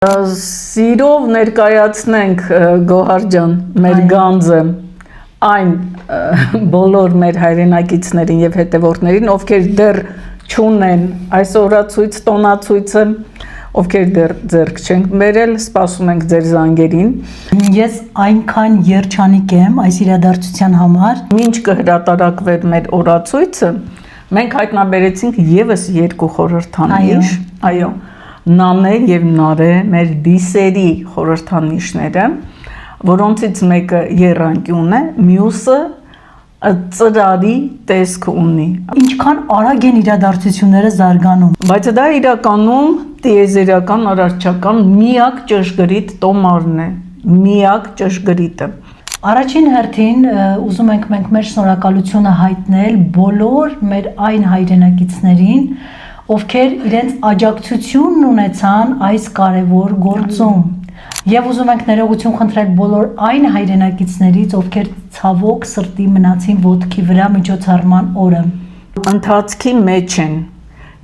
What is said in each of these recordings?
Սիրով ներկայացնենք Գոհար ջան, մեր գանձը այն բոլոր մեր հայրենակիցներին եւ հետևորդներին, ովքեր դեռ չունեն այս օրացույց, տոնացույցը, ովքեր դեռ ձեռք չենք բերել, սպասում ենք ձեր զանգերին։ Ես այնքան երջանիկ եմ այս իրադարձության համար։ Մինչ կհրատարակվեր մեր օրացույցը, մենք հայտնաբերեցինք եւս երկու խորհրդանիշ, այո, Նանե եւ Նարե մեր դիսերի խորհրդանիշները, որոնցից մեկը եռանկյուն է, մյուսը ծրարի տեսք ունի։ Ինչքան արագ են իրադարձությունները զարգանում։ Բայց դա իրականում տիեզերական արարչական միակ ճշգրիտ տոմարն է, միակ ճշգրիտը։ Առաջին հերթին ուզում ենք մենք մեր շնորհակալությունը հայտնել բոլոր մեր այն հայրենակիցներին, ովքեր իրենց աջակցությունն ունեցան այս կարևոր գործում։ Եվ ուզում ենք ներողություն խնդրել բոլոր այն հայրենակիցներից, ովքեր ցավոք սրտի մնացին ոտքի վրա միջոցառման օրը։ Ընթացքի մեջ են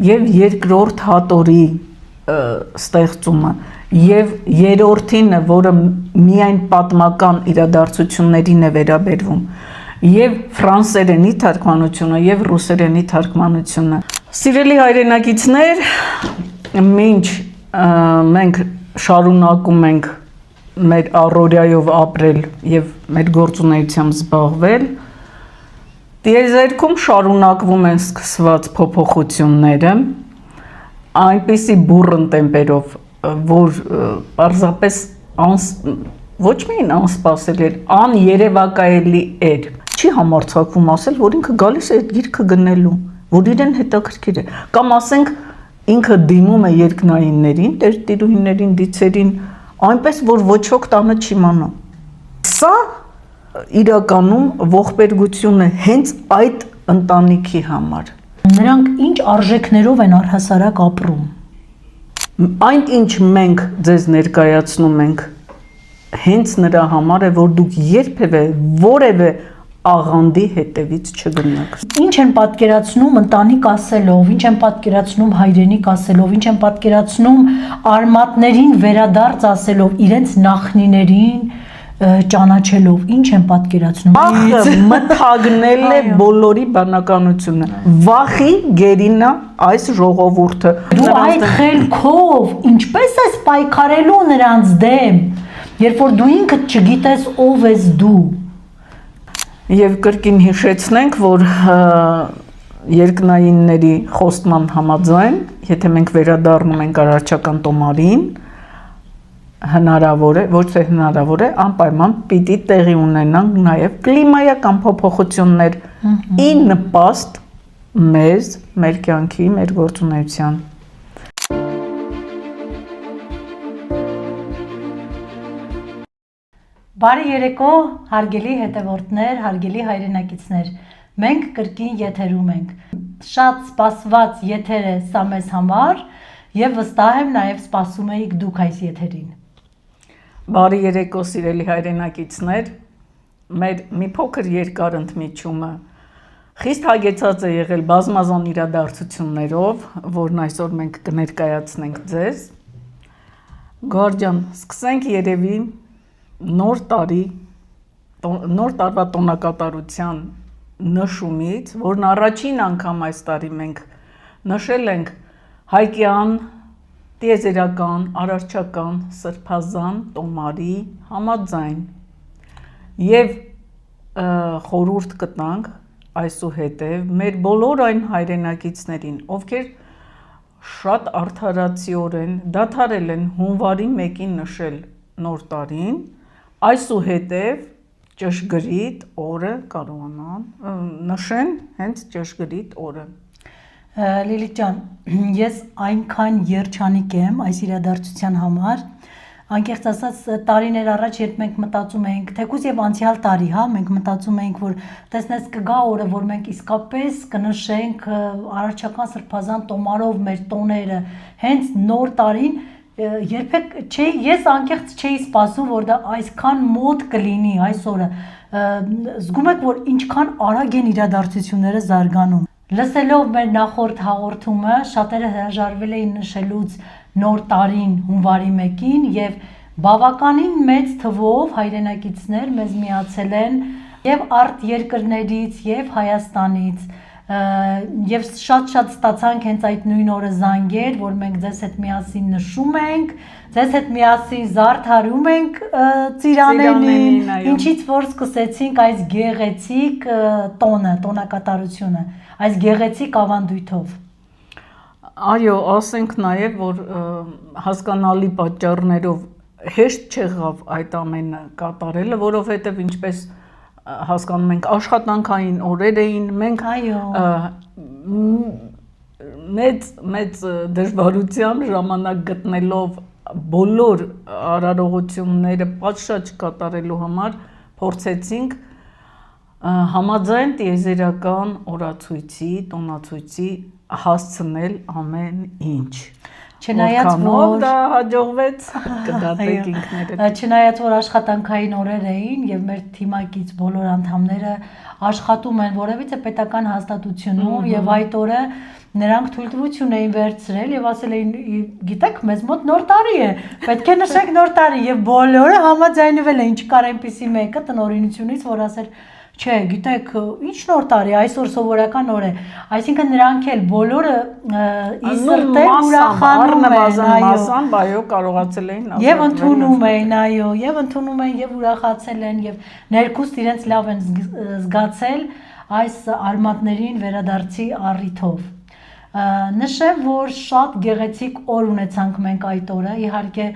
եւ երկրորդ հատորի ստեղծումը եւ երրորդինը, որը միայն պատմական իրադարձություններին է վերաբերվում, եւ ֆրանսերենի թարգմանությունը եւ ռուսերենի թարգմանությունը։ Սիրելի հայրենակիցներ, մինչ մենք շարունակում ենք մեր առօրյայով ապրել եւ մեր գործունեությամբ զբաղվել, տիեզերքում շարունակվում են սկսված փոփոխությունները, այնպիսի բուռն տեմպերով, որ պարզապես ոչ միայն անսպասելի էր, աներևակայելի էր։ Չի համարձակվում ասել, որ ինքը գալիս է այդ գիրքը գնելու, որ իրեն հետաքրքիր է, կամ ասենք ինքը դիմում է երկնայիններին, տերտիրուհիներին, դիցերին, այնպես որ ոչ ոք տանը չիմանա։ Սա իրականում ողբերգություն է հենց այդ ընտանիքի համար։ Նրանք ինչ արժեքներով են առհասարակ ապրում։ Այն ինչ մենք ձեզ ներկայացնում ենք, հենց նրա համար է, որ դուք երբևէ որևէ աղանդի հետևից չգնաք։ Ինչ են պատկերացնում ընտանիք ասելով, ինչ են պատկերացնում հայրենիք ասելով, ինչ են պատկերացնում արմատներին վերադարձ ասելով, իրենց նախնիներին ճանաչելով, ինչ են պատկերացնում։ Վախը մթագնել է բոլորի բանականությունը։ Վախի գերինա այս ժողովուրդը։ Դու այդ խելքով ինչպես ես պայքարելու նրանց դեմ, երբ որ դու ինքդ չգիտես ով ես դու։ Եվ կրկին հիշեցնենք, որ երկնայինների խոստման համաձայն, եթե մենք վերադառնում ենք արարչական տոմարին, հնարավոր է, ոչ թե հնարավոր է, անպայման պիտի տեղի ունենան նաև կլիմայական փոփոխություններ, ի նպաստ մեզ, մեր կյանքի, մեր գործունեության։ Բարի երեկո, հարգելի հետևորդներ, հարգելի հայրենակիցներ, մենք կրկին եթերում ենք։ Շատ սպասված եթեր է սա մեզ համար եւ վստահ եմ նաեւ սպասում եք դուք այս եթերին։ Բարի երեկո, սիրելի հայրենակիցներ, մեր մի փոքր երկար ընդմիջումը խիստ հագեցած է եղել բազմազան իրադարձություններով, որն այսօր մենք կներկայացնենք ձեզ։ Գոհար ջան, սկսենք երևի նոր տարվա տոնակատարության նշումից, որն առաջին անգամ այս տարի մենք նշել ենք հայկյան, տիեզերական, արարչական, սրբազան տոմարի համաձայն եւ խորհուրդ կտանք այսուհետև մեր բոլոր այն հայրենակիցներին, ովքեր շատ արդարացիորեն դադարել են հունվարի 1-ին նշել նոր տարին, այսուհետև ճշգրիտ օրը կարողանան նշեն հենց ճշգրիտ օրը։ Լիլիթ ջան, ես այնքան երջանիկ եմ այս իրադարձության համար, անկեղծ ասած տարիներ առաջ երբ մենք մտածում էինք, թեկուզ եւ անցյալ տարի, մենք մտածում էինք, որ տեսնես կգա օրը, որ մենք իսկապես կնշենք արարչական սրբազան տոմարով մեր տոները, հենց նոր տարին երբեք ես անկեղծ չէի սպասում, որ դա այսքան մոտ կլինի այս օրը, զգում եք, որ ինչքան արագ են իրադարձությունները զարգանում։ Լսելով մեր նախորդ հաղորդումը, շատերը հրաժարվել էին նշելուց նոր տարին հունվարի 1-ին եւ բավականին մեծ թվով հայրենակիցներ մեզ միացել են եւ արտ երկրներից եւ Հայաստանից եւ շատ ստացանք հենց այդ նույն օրը զանգեր, որ մենք ձեզ հետ միասին նշում ենք, ձեզ հետ միասին զարդարում ենք ծիրանենին, ինչից որ սկսեցինք այս գեղեցիկ տոնակատարությունը, այս գեղեցիկ ավանդույթով։ Այո, ասենք նաև, որ հասկանալի պատճառներով հեշտ չեղավ այդ ամենը կատարելը, որովհետև ինչպես հասկանում ենք աշխատանքային օրեր էին, մենք մեծ դժվարությամբ ժամանակ գտնելով բոլոր արարողությունները պատշաճ կատարելու համար փորձեցինք համաձայն տիեզերական օրացույցի, տոնացույցի հասցնել ամեն ինչ։ Չնայած որ դա հաջողվեց, կդատեք ինքներդ։ Չնայած որ աշխատանքային օրեր էին եւ մեր թիմակից բոլոր անդամները աշխատում են որևիցե պետական հաստատությունում եւ այդ օրը նրանք թույլտվություն էին վերցրել եւ ասել էին, գիտեք, մեզ մոտ նոր տարի է, պետք է նշենք նոր տարի եւ բոլորը համաձայնվել էին, չկար այնպիսի մեկը տնօրինությունից, որ ասեր Չէ, գիտեք, ինչ նոր տարի, այսօր սովորական օր է, այսինքն նրանք էլ բոլորը իսրտել ուրախանում են, այո, կարողացել էին եւ ընդունում էին, այո, եւ ընդունում են եւ ուրախացել են եւ ներքուստ իրենց լավ են զգացել այս արմատներին վերադարձի առիթով։ Նշեմ, որ շատ գեղեցիկ օր ունեցանք մենք այդ օրը, իհարկե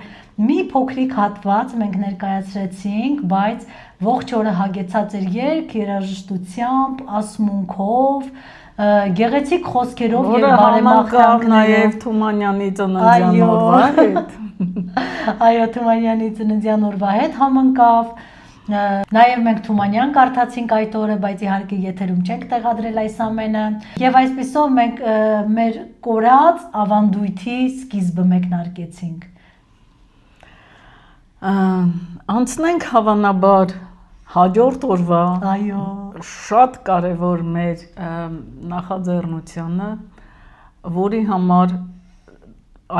մի փոքրիկ հատված մենք ներկայացրեցինք, բայց ողջ օրը հագեցած էր երգ, երաժշտությամբ, ասմունքով, գեղեցիկ խոսքերով եւ բարեմաղթանքներով, նաեւ Թումանյանի ծննդյան օրվա հետ։ Այո, Թումանյանի ծննդյան օրվա հետ համընկավ։ Նաև մենք Թումանյան կարդացինք այդ օրը, բայց իհարկե եթերում չենք տեղադրել այս ամենը։ Եվ այսպիսով մենք մեր կորած ավանդույթի սկիզբը մեկնարկեցինք։ Անցնենք հավանաբար հաջորդ օրվա այո շատ կարևոր մեր նախաձեռնությանը, որի համար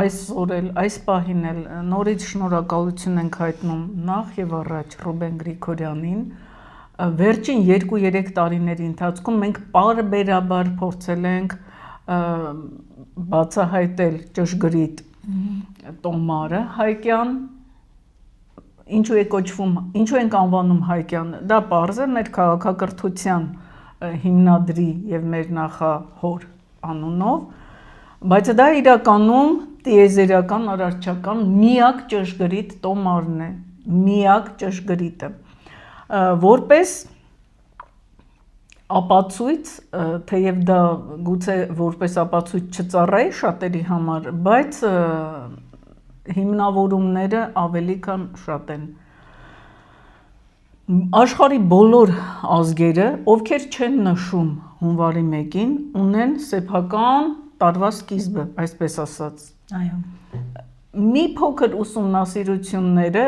այսօր էլ այս պահին էլ նորից շնորհակալություն ենք հայտնում նախ եւ առաջ Ռուբեն Գրիգորյանին։ Վերջին 2-3 տարիների ընթացքում մենք պարբերաբար փորձել ենք բացահայտել ճշգրիտ տոմարը հայկյան, ինչու է կոչվում, ինչու ենք անվանում հայկյան, դա պարզ է մեր քաղաքակրթության հիմնադրի եւ մեր նախահոր անունով, բայց դա իրականում տիեզերական արարչական միակ ճշգրիտ տոմարն է, միակ ճշգրիտը, որպես ապացույց, թեև դա գուցե որպես ապացույց չծառայի շատերի համար, բայց հիմնավորումները ավելի քան շատ են։ Աշխարհի բոլոր ազգերը, ովքեր չեն նշում հունվարի 1-ին, ունեն սեփական տարվա սկիզբը, այսպես ասած։ Այո։ Մի փոքր ուսումնասիրությունները,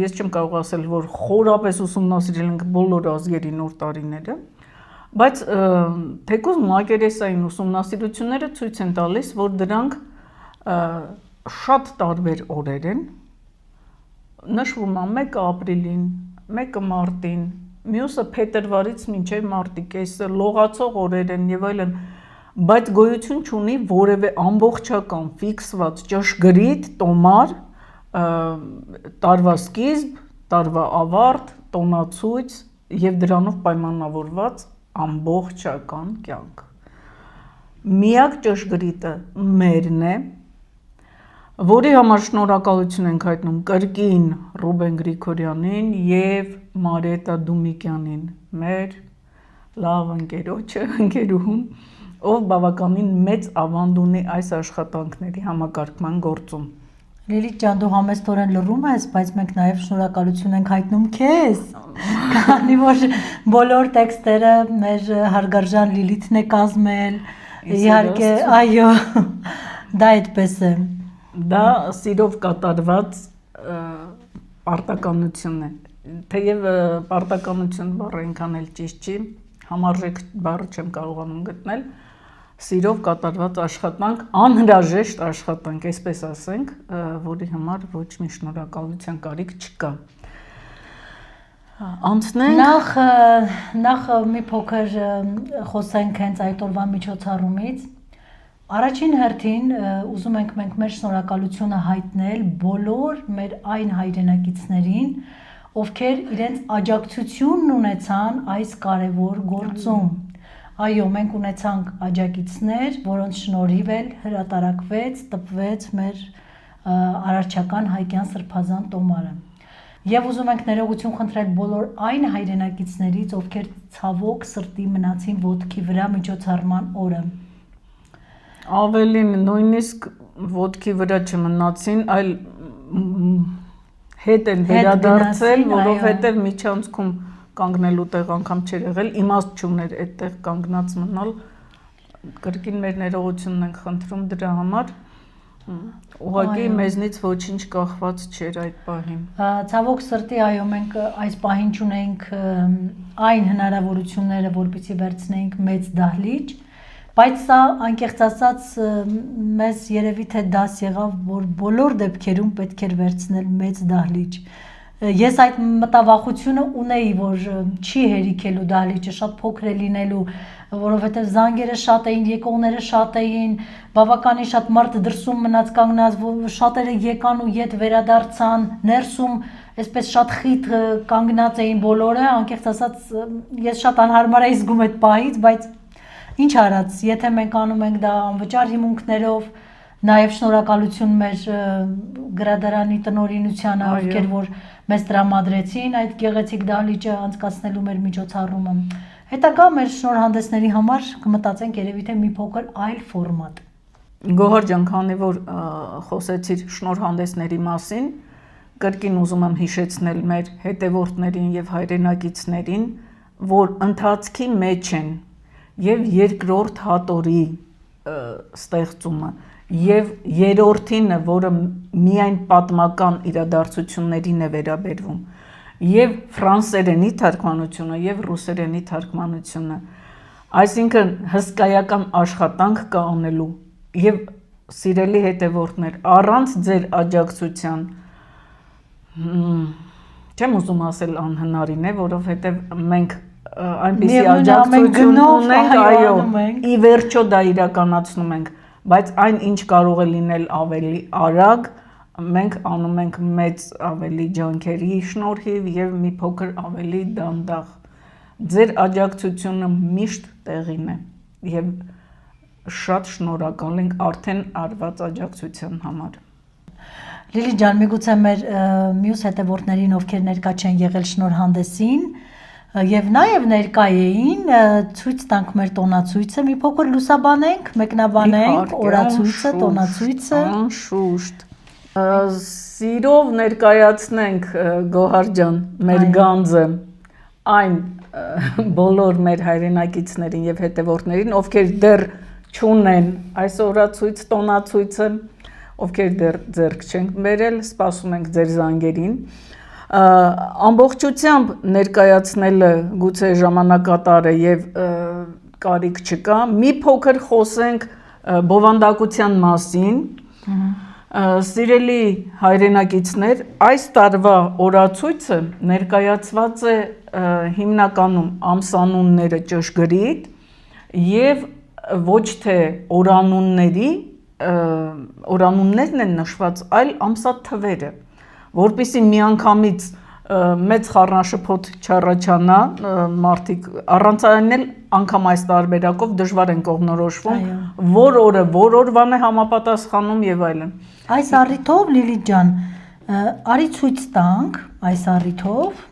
ես չեմ կարող ասել, որ խորապես ուսումնասիրել ենք բոլոր ազգերի նոր տարիները, բայց թեկուզ մակերեսային ուսումնասիրությունները ցույց են տալիս, որ դրանք շատ տարբեր օրեր են, նշվում է մեկը ապրիլին, մեկը մարտին, մյուսը փետրվարից մինչև մարտի կեսը, լողացող օրեր են եւ այլն, բայց գոյություն չունի որևէ ամբողջական ֆիքսված ճշգրիտ տոմար, տարվա սկիզբ, տարվա ավարտ, տոնացույց եւ դրանով պայմանավորված ամբողջական կյանք։ Միակ ճշգրիտը մերն է, որի համար շնորհակալություն ենք հայտնում կրկին Ռուբեն Գրիգորյանին եւ Մարիետա Դումիկյանին, մեր լավ ընկերուհուն, ով բավականին մեծ ավանդ ունի այս աշխատանքների համակարգման գործում։ Լիլիթ ջան, դու համեստորեն լռում ես, բայց մենք նաև շնորհակալություն ենք հայտնում քեզ, քանի որ բոլոր տեքստերը մեր հարգարժան Լիլիթն է կազմել, իհարկե, այո, դա այդպես է։ Դա սիրով կատարված պարտականություն է, թեև պարտականություն բառը այնքան էլ ճիշտ չի, համարժեք բառը չեմ կարողանում գտնել, սիրով կատարված աշխատանք, անհրաժեշտ աշխատանք, այսպես ասենք, որի համար ոչ մի շնորհակալության կարիք չկա։ Անցնենք նախ մի փոքր խոսենք հենց այդ օրվա միջոցառումից։ Առաջին հերթին ուզում ենք մենք մեր շնորհակալությունը հայտնել բոլոր մեր այն հայրենակիցներին, ովքեր իրենց աջակցությունն ունեցան այս կարևոր գործում։ Այո, մենք ունեցանք աջակիցներ, որոնց շնորհիվ էլ հրատարակվեց, տպվեց մեր Արարչական հայկյան սրբազան տոմարը։ Եվ ուզում ենք ներողություն խնդրել բոլոր այն հայրենակիցներից, ովքեր ցավոք սրտի մնացին ոտքի վրա միջոցառման օրը։ Ավելին նույնիսկ ոտքի վրա չմնացին, այլ հետ են վերադարձել, որովհետև միջանցքում կանգնելու տեղ անգամ չէր եղել, իմաստ չուներ այդտեղ կանգնած մնալ, կրկին մեր ներողությունն ենք խնդրում դրա համար, ուղղակի մեզնից ոչինչ կախված չէր այդ պահին։ Ցավոք սրտի, այո, մենք այս պահին չունենք այն հնարավորությունները, որպեսզի վերցնեինք մեծ դահլիճ, բայց սա անկեղծ ասած մեզ երևի թե դաս եղավ, որ բոլոր դեպքերում պետք էր վերցնել մեծ դահլիճ։ Ես այդ մտավախությունը ունեի, որ չի հերիքելու դահլիճը, շատ փոքր է լինելու, որովհետև զանգերը շատ էին, եկողները շատ էին, բավականին շատ մարդ դրսում մնաց կանգնած, շատերը եկան ու ետ վերադարձան, ներսում այսպես շատ խիտ կանգնած էին բոլորը, անկեղծ ասած ես շատ անհարմար էի զգում այդ պահից, բայց ինչ արած, եթե մենք անում ենք դա անվճար հիմունքներով, նաև շնորհակալություն մեր գրադարանի տնօրինությանը, ովքեր որ մեզ տրամադրեցին այդ գեղեցիկ դահլիճը անցկացնելու մեր միջոցառումը։ Հետագա մեր շնորհանդեսների համար կմտածենք երևի թե մի փոքր այլ ֆորմատ։ Գոհար ջան, քանի որ խոսեցիր շնորհանդեսների մասին, կրկին ուզում եմ հիշեցնել մեր հետևորդներին եւ հայրենակիցներին, որ ընթացքի մեջ են եւ երկրորդ հատորի ստեղծումը եւ երրորդինը, որը միայն պատմական իրադարձություններին է վերաբերվում, եւ ֆրանսերենի թարգմանությունը եւ ռուսերենի թարգմանությունը, այսինքն հսկայական աշխատանք կա անելու եւ սիրելի հետևորդներ, առանց ձեր աջակցության չեմ ուզում ասել անհնարին է, որովհետեւ մենք այնպիսի աջակցություն ունենք, այո, ի վերջո դա իրականացնում ենք, բայց այն ինչ կարող է լինել ավելի արագ, մենք անում ենք մեծ ավելի ջանքերի շնորհիվ եւ մի փոքր ավելի դանդաղ։ Ձեր աջակցությունը միշտ տեղին է եւ շատ շնորհակալ ենք արդեն արված աջակցության համար։ Լիլի ջան, միգուցե մեր մյուս հետևորդներին, ովքեր ներկա չեն եղել շնորհանդեսին, եւ նաեւ ներկա էին, ցույց տանք մեր տոնացույցը, մի փոքր լուսաբանենք, մեկնաբանենք օրացույցը, տոնացույցը։ Անշուշտ։ Սիրով ներկայացնենք Գոհար ջան, մեր գանձը այն բոլոր մեր հայրենակիցներին եւ հետևորդներին, ովքեր դեռ չունեն այս օրացույց, տոնացույցը, ովքեր դեռ ձեռք չենք բերել, սպասում ենք ձեր զանգերին։ Ամբողջությամբ ներկայացնելը գուցե ժամանակատար է եւ կարիք չկա, մի փոքր խոսենք բովանդակության մասին։ Սիրելի հայրենակիցներ, այս տարվա օրացույցը ներկայացված է հիմնականում ամսանունները ճշգրիտ եւ ոչ թե օրանուններն են նշված, այլ ամսաթվերը, որպեսզի միանգամից մեծ խառնաշփոթ չառաջանա, մարդիկ առանց այն էլ անգամ այս տարբերակով դժվար են կողմնորոշվում, որ օրը որ օրվան է համապատասխանում եւ այլն։ Այս առիթով Լիլի ջան, արի ցույց տանք այս առիթով,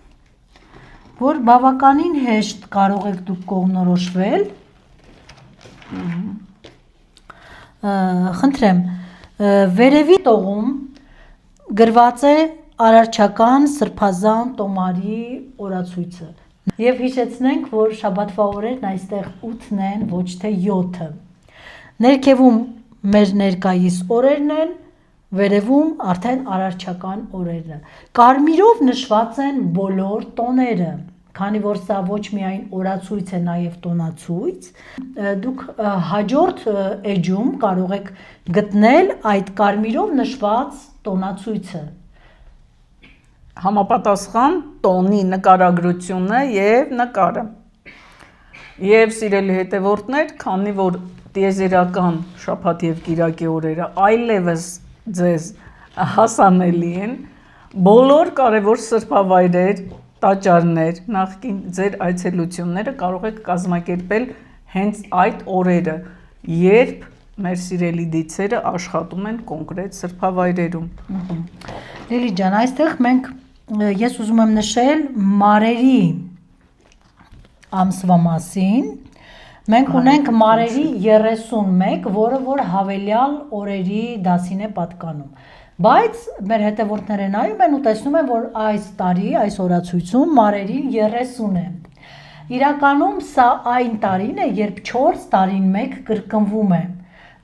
որ բավականին հեշտ կարող եք դուք կողմնորոշվել։ Խնդրեմ, վերևի տողում գրված է Արարչական սրբազան տոմարի օրացույցը եւ հիշեցնենք, որ շաբաթվա օրերն այստեղ 8-ն են, ոչ թե 7-ը։ Ներքևում մեր ներկայիս օրերն են, վերևում արդեն արարչական օրերը։ Կարմիրով նշված են բոլոր տոները։ քանի որ սա ոչ միայն օրացույց է, նաև տոնացույց, դուք հաջորդ էջում կարող եք գտնել այդ կարմիրով նշված տոնացույցը։ Համապատասխան տոնի նկարագրությունը եւ նկարը։ Եվ սիրելի հետևորդներ, քանի որ տիեզերական շաբաթ եւ կիրակի օրերը այլևս ձեզ հասանելի են, բոլոր կարևոր սրբավայրեր, տաճարներ, նախկին ձեր այցելությունները կարող եք կազմակերպել հենց այդ օրերը, երբ մեր սիրելի դիցերը աշխատում են կոնկրետ սրբավայրերում։ Լիլիթ ջան, այստեղ ես ուզում եմ նշել մարերի ամսվա մասին, մենք ունենք մարերի 31, որը որ հավելյալ օրերի դասին է պատկանում, բայց մեր հետևորդները նայում են ու տեսնում են, որ այս տարի, այս օրացույցում մարերին 30 է, իրականում սա այն տարին է, երբ 4 տարին մեկ կրկնվում է,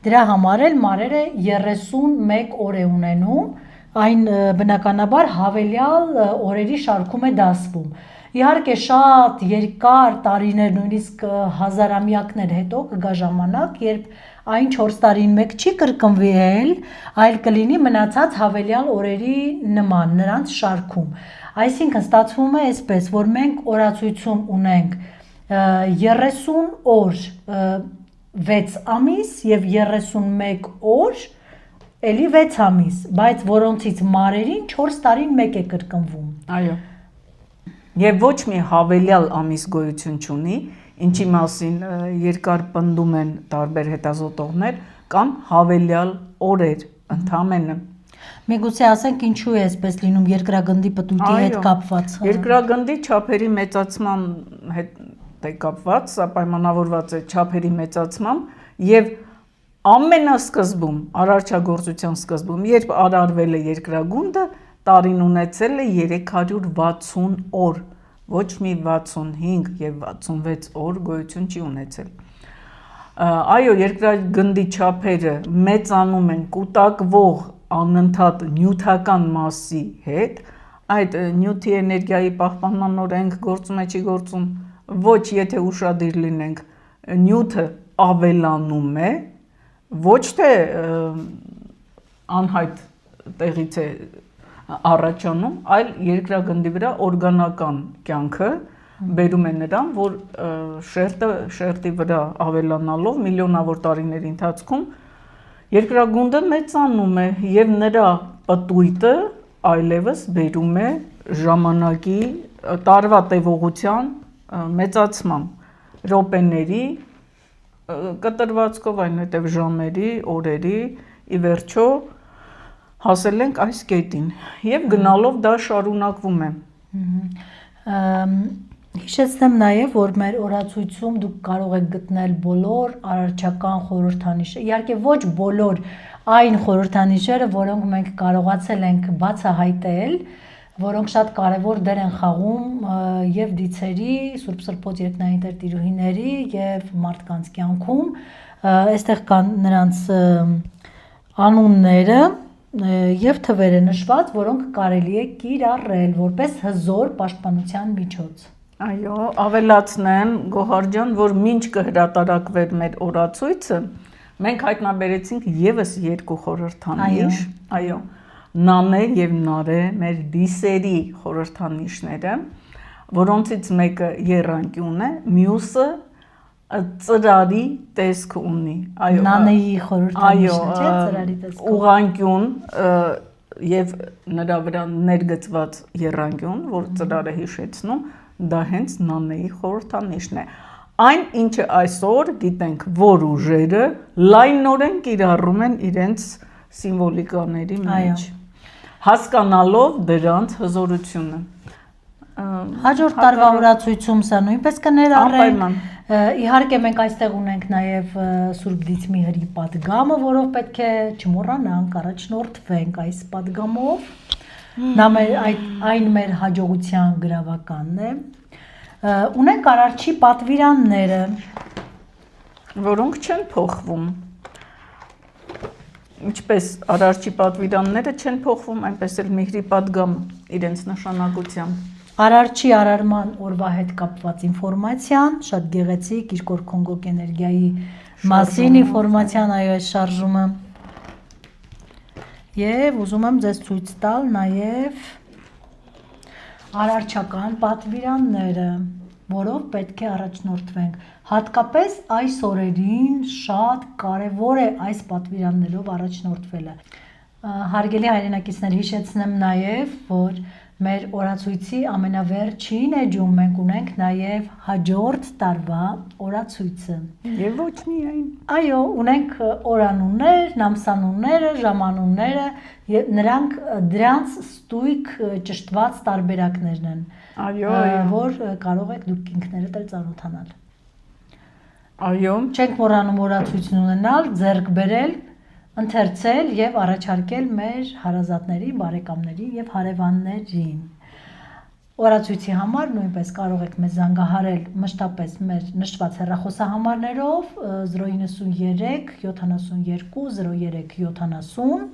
դրա համար էլ մարերը 31 օր է ունենում, այն բնականաբար հավելյալ օրերի շարքում է դասվում, իհարկե շատ երկար տարիներ, նույնիսկ հազարամյակներ հետո կգա ժամանակ, երբ այն 4 տարին մեկ չի կրկնվել, այլ կլինի մնացած հավելյալ օրերի նման, նրանց շարքում։ Այսինքն ստացվում է այսպես, որ մենք օրացույցում ունենք 30 օր 6 ամիս և 31 օր էլի 6 ամիս, բայց որոնցից մարերին 4 տարին մեկ է կրկնվում։ Այո։ Եվ ոչ մի հավելյալ ամիս գոյություն չունի, ինչի մասին երկար պնդում են տարբեր հետազոտողներ, կամ հավելյալ օրեր ընդամենը։ Միգուցե ասենք ինչու է այսպես լինում երկրագնդի պտույտի հետ կապված։ Երկրագնդի չափերի մեծացման հետ է կապված, սա պայմանավորված է չափերի մեծացմամբ եւ ամենասկզբում, արարչագործության սկզբում, երբ արարվել է երկրագունդը, տարին ունեցել է 360 օր, ոչ մի 65 և 66 օր գոյություն չի ունեցել։ Այո, երկրագնդի չափերը մեծանում են կուտակվող անընդհատ նյութական մասի հետ, այդ նյութի էներգիայի պահպանման օրենք գործում է, չի գործում, ոչ եթե ուշադիր լինենք, նյութը ավելանում է, ոչ թե անհայտ տեղից է առաջանում, այլ երկրագնդի վրա օրգանական կյանքը բերում է նրան, որ շերտի վրա ավելանալով միլիոնավոր տարիների ընթացքում երկրագունդը մեծանում է և նրա պտույտը այլևս բերում է ժամանակի տարվա տևողության մեծացման, րոպեների կտրվածքով, այնուհետև ժամերի, օրերի, ի վերջո հասել ենք այս կետին և գնալով դա շարունակվում է։ Հիշեցնեմ նաև, որ մեր օրացույցում դուք կարող եք գտնել բոլոր արարչական խորհրդանիշը, իհարկե ոչ բոլոր այն խորհրդանիշերը, որոնք մենք կարողացել ենք բացահայտել, որոնք շատ կարևոր դեր են խաղում և դիցերի, Սուրբ Սրբոց երկնային տերտիրուհիների և մարդկանց կյանքում, այստեղ կան նրանց անունները և թվերը նշված, որոնք կարելի է կիրառել որպես հզոր պաշտպանության միջոց։ Այո, ավելացնեմ, Գոհար ջան, որ մինչ կհրատարակվեր մեր օրացույցը, մենք հայտնաբերեցինք ևս 2 խորհրդանիշ, այո, Նանե և Նարե, մեր դիսերի խորհրդանիշները, որոնցից մեկը եռանկյուն է, մյուսը ծրարի տեսք ունի։ Նանեի խորհրդանիշը, չէ՞, ծրարի տեսքով։ Ուղղանկյուն և նրա վրա ներգծված եռանկյուն, որ ծրարը հիշեցնում, դա հենց Նանեի խորհրդանիշն է։ Այն, ինչը այսօր գիտենք, որ ուժերը լայնորեն կիրառում են իրենց սիմվոլիկաների մեջ, հասկանալով դրանց հզորությունը։ Հաջորդ տարվա օրացույցում սա նույնպես կներառենք։ Իհարկե մենք այստեղ ունենք նաև Սուրբ Դիցմի հրի պատգամը, որով պետք է չմոռանանք, առաջնորդվենք այս պատգամով։ Այն մեր հաջողության գրավականն է։ Ունենք արարչի պատվիրանները, որոնք չեն փոխվում։ Ինչպես արարչի պատվիրանները չեն փոխվում, այնպես էլ Միհրի պատգամը իրենց նշանակությամբ։ Արարչի արարման օրվա հետ կապված ինֆորմացիան, շատ գեղեցիկ Կիրկոր Քոնգոկ էներգիայի մասին ինֆորմացիան, այո, այս շարժումը։ Եվ ուզում եմ ձեզ ցույց տալ նաև արարչական պատվիրանները, որով պետք է առաջնորդվենք։ Հատկապես այս օրերին շատ կարևոր է այս պատվիրաններով առաջնորդվելը։ Հարգելի հայրենակիցներ, հիշեցնեմ նաև, որ մեր օրացույցի ամենավերջին էջում մենք ունենք նաև հաջորդ տարվա օրացույցը։ Եվ ոչ միայն։ Այո, ունենք օրանուններ, ամսանունները, ժամանունները, նրանք դրանց ստույգ ճշտված տարբերակներն են, Այո, որ կարող եք դուք ինքներդ էլ ծանոթանալ։ Այո, Չենք մոռանում օրացույցն ունենալ, ձեռք բերել, ընթերցել եւ առաջարկել մեր հարազատների, բարեկամների եւ հարևաններին։ Օրացույցի համար նույնպես կարող եք մեզ զանգահարել մշտապես մեր նշված հեռախոսահամարներով 093 72 03 70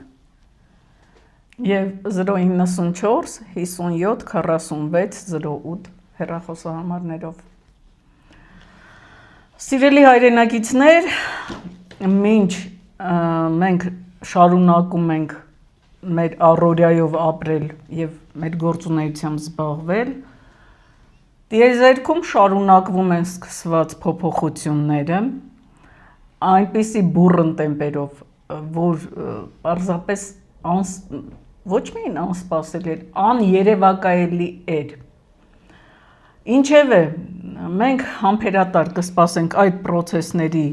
եւ 094 57 46 08 հեռախոսահամարներով։ Սիրելի հայրենակիցներ, մինչ մենք շարունակում ենք մեր առօրյայով ապրել եւ մեր գործունեությամբ զբաղվել, տիեզերքում շարունակվում են սկսված փոփոխությունները, այնպիսի բուռն տեմպերով, որ պարզապես ոչ միայն անսպասելի էր, աներևակայելի էր։ Ինչևէ, մենք համբերատար կսպասենք այդ պրոցեսների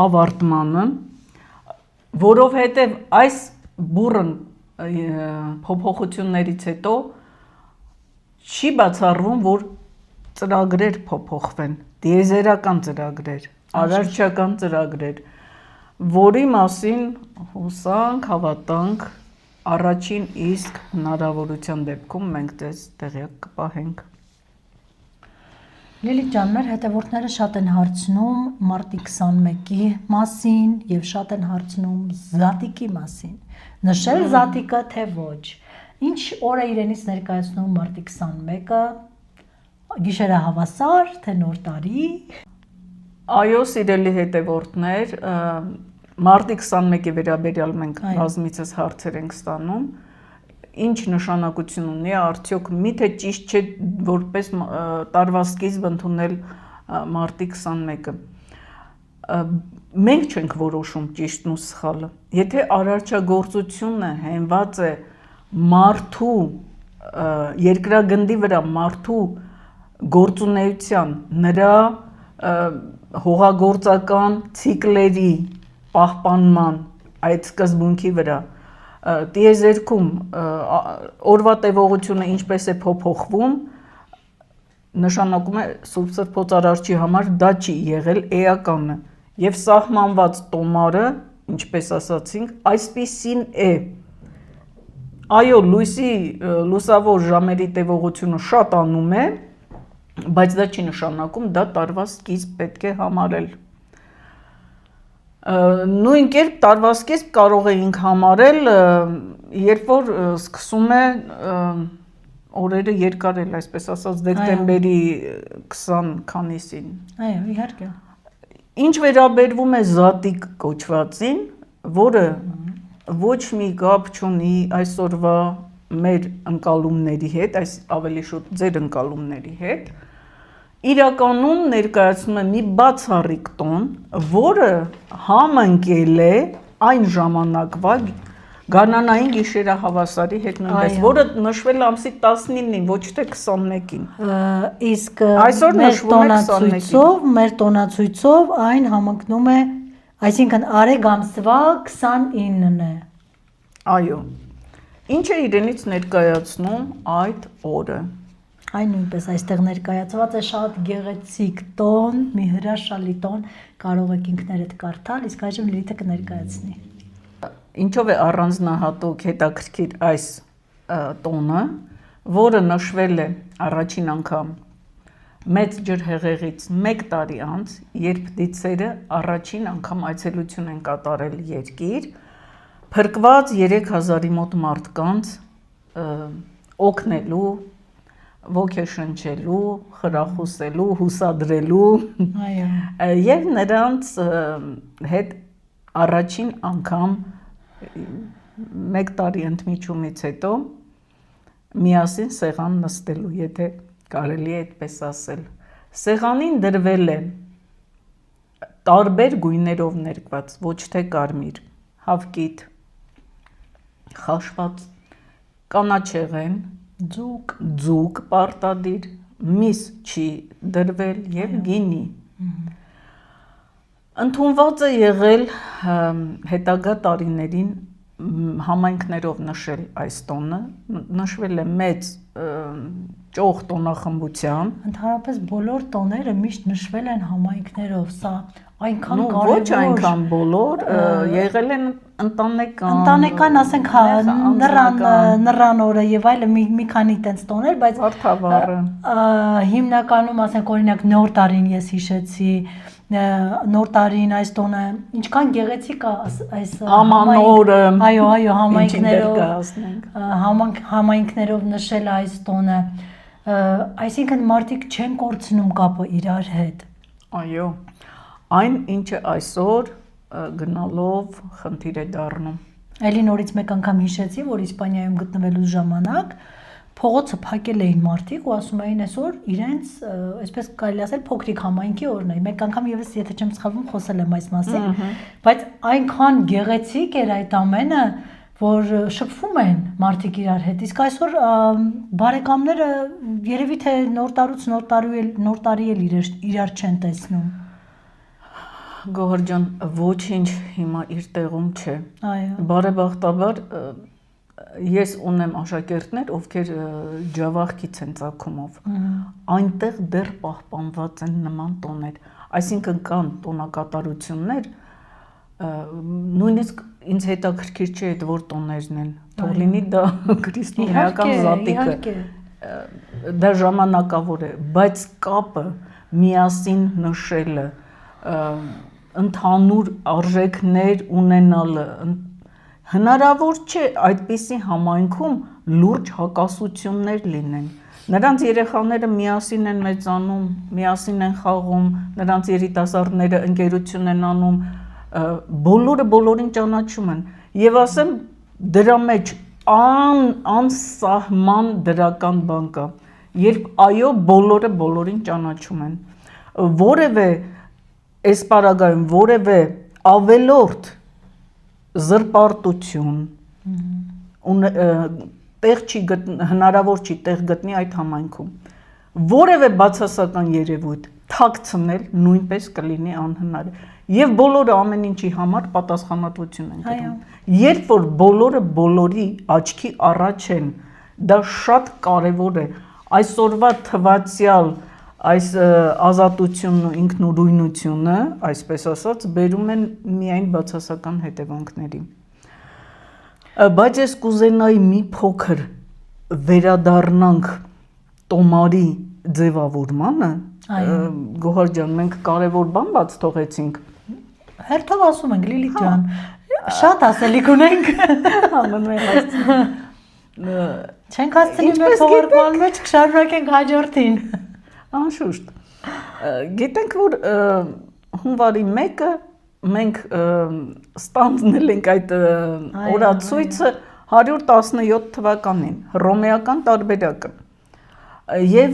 ավարտմանը, որովհետև այս բուռն փոփոխություններից հետո չի բացառվում, որ ծրագրեր փոփոխվեն, տիեզերական ծրագրեր, արարչական ծրագրեր, որի մասին հուսանք, հավատանք, առաջին իսկ հնարավորության դեպքում մենք դες տեղյակ կպահենք։ Լիլիթ ջան, մեր հետևորդները շատ են հարցնում մարտի 21-ի մասին եւ շատ են հարցնում զատիկի մասին։ Նշել զատիկը թե ոչ։ Ինչ օր է իրենից ներկայացնում մարտի 21-ը։ Գիշերահավասար, թե նոր տարի։ Այո, սիրելի հետևորդներ, մարտի 21-ի վերաբերյալ մենք բազմիցս հարցեր ենք ստանում։ Ինչ նշանակություն ունի, արդյոք միթե ճիշտ չէ որպես տարվա սկիզբ ընդունել մարտի 21-ը։ Մենք չենք որոշում ճիշտն ու սխալը։ Եթե արարչագործությունը հենված է մարդու երկրագնդի վրա մարդու գործունեության, նրա հողագործական ցիկլերի պահպանման այդ սկզբունքի վրա, տիեզերքում օրվա տևողությունը ինչպես է փոփոխվում, նշանակում է Սուրբ Սրբոց արարչի համար դա չի եղել էականը եւ սահմանված տոմարը, ինչպես ասացինք, այսպիսին է։ Այո, լուսավոր ժամերի տևողությունը շատանում է, բայց դա չի նշանակում դա տարվա սկիզբ պետք է համարել։ Նույն կերպ տարվա սկիզբ կարող էինք համարել, երբ որ սկսում է օրերը երկարել, այսպես ասած, դեկտեմբերի 20 քանիսին։ Այո, իհարկե։ Ինչ վերաբերվում է զատիկ կոչվածին, որը ոչ մի կապ չունի այսօրվա մեր ընկալումների հետ, այս ավելի շուտ ձեր ընկալումների հետ, իրականում ներկայացնում է մի բացառիկ տոն, որը համընկել է այն ժամանակվա գարնանային գիշերահավասարի հետ նույնպես, որը նշվել է ամսի 19-ին, ոչ թե 21-ին։ Իսկ այսօր նշվում է 21-ին։ Մեր տոնացույցով այն համընկնում է, այսինքն արեգ ամսվա 29-ն է։ Այո։ Ինչ է իրենից ներկայացնում այդ օրը։ Այն նույնպես այստեղ ներկայացված է շատ գեղեցիկ տոն, մի հրաշալի տոն, կարող եք ինքներդ կարդալ, իսկ այժմ Լիլիթը կներկայացնի։ Ինչով է առանձնահատուկ հետաքրքիր այս տոնը, որը նշվել է առաջին անգամ մեծ ջրհեղեղից 1 տարի անց, երբ դիցերը առաջին անգամ այցելություն են կատարել երկիր, փրկված 3000-ի մոտ մարդկանց օգնելու, ոգեշնչելու, խրախուսելու, հուսադրելու Այո։ եւ նրանց հետ առաջին անգամ 1 տարի ընդմիջումից հետո միասին սեղան նստելու, եթե կարելի է այդպես ասել։ Սեղանին դրվել է տարբեր գույներով ներկված, ոչ թե կարմիր, հավկիթ, խաշված, կանաչեղեն, ձուկ պարտադիր, միս չի դրվել եւ գինի։ Ընդունված է եղել հետագա տարիներին համայնքներով նշել այս տոնը, նշվել է մեծ ճոխ տոնախմբությամբ։ Ընդհանրապես բոլոր տոները միշտ նշվել են համայնքներով, սա այնքան Ոչ կարևոր։ այնքան բոլոր, եղել են Ընտանեկան, ասենք, նռան օրը եւ այլը մի քանի տենց տոներ, բայց Վարդավառը հիմնականում, ասենք, օրինակ նոր տարին ես հիշեցի, նոր տարին այս տոնը ինչքան գեղեցիկ է այս Ամանորը, այո, համայնքներով համայնքներով համայնքներով նշել այս տոնը, այսինքն մարդիկ չեն կորցնում կապը իրար հետ։ Այո, այն ինչը այսօր գնալով խնդիր է դառնում։ Էլի նորից մեկ անգամ հիշեցի, որ Իսպանիայում գտնվելու ժամանակ փողոցը փակել էին մարդիկ ու ասում էին այսօր իրենց, այսպես կարելի ասել, փոքրիկ համայնքի օրն է։ Մեկ անգամ եւս, եթե չեմ սխալվում, խոսել եմ այս մասին, բայց այնքան գեղեցիկ էր այդ ամենը, որ շփվում են մարդիկ իրար հետ։ Իսկ այսօր բարեկամները երևի թե նոր տարի էլ իրար չեն տեսնում։ Գոհար ջան, ոչինչ հիմա իր տեղում չէ։ Այո։ Բարեբախտաբար ես ունեմ աշակերտներ, ովքեր ջավախքից են ծագումով։ Այնտեղ դեռ պահպանված են նման տոներ, այսինքն կան տոնակատարություններ, նույնիսկ ինձ հետաքրքիր չէ այդ որ տոներն են, թող լինի դա քրիստոնեական զատիկը, դա ժամանակավոր է, բայց կապը միասին նշելը, ընդհանուր արժեքներ ունենալը, հնարավոր չէ այդպիսի համայնքում լուրջ հակասություններ լինեն։ Նրանց երեխաները միասին են մեծանում, միասին են խաղում, նրանց երիտասարդները ընկերություն են անում, բոլորը բոլորին ճանաչում են։ Եվ ասեմ, դրա մեջ անսահման դրական բան կա, երբ այո բոլորը բոլորին ճանաչում են։ Որևէ այս պարագայում որևէ ավելորդ զրպարտություն հնարավոր չի տեղ գտնի այդ համայնքում, որևէ բացասական երևույթ թաքցնել նույնպես կլինի անհնար, եւ բոլորը ամեն ինչի համար պատասխանատվություն են կրում։ Երբ որ բոլորը բոլորի աչքի առաջ են, դա շատ կարեւոր է, այսօրվա թվացial այս ազատությունն ու ինքնուրույնությունը, այսպես ասած, բերում են միայն բացասական հետևանքների։ Բայց ես կուզենայի մի փոքր վերադառնանք տոմարի ձևավորմանը։ Գոհար ջան, մենք կարևոր բան բաց թողեցինք։ Հերթով ասում ենք, Լիլիթ ջան, շատ ասելիք ունենք։ Չենք հասցնի մեր թողարկման մեջ կշարունակենք հաջորդին։ Անշուշտ, գիտենք, որ հունվարի 1-ը մենք ստանձնել ենք այդ օրացույցը 117 թվականին, հռոմեական տարբերակը։ Եվ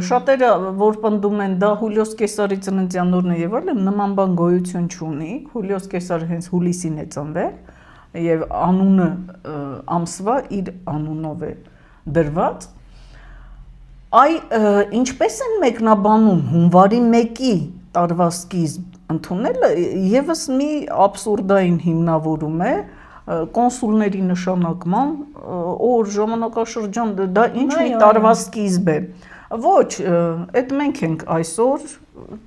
շատերը, որ պնդում են դա Հուլիոս Կեսարի ծննդյան օրն է եւ այլն, նման բան գոյություն չունի, Հուլիոս Կեսարը հենց հուլիսին է ծնվել եւ անունը ամսվա իր անունով է դրված։ Ինչպես են մեկնաբանում հունվարի 1-ի տարվա սկիզբ ընդունելը եւս մի աբսուրդային հիմնավորում է կոնսուլների նշանակման օր ժամանակաշրջան, դա ինչ մի տարվա սկիզբ է։ Ոչ, այդ մենք ենք այսօր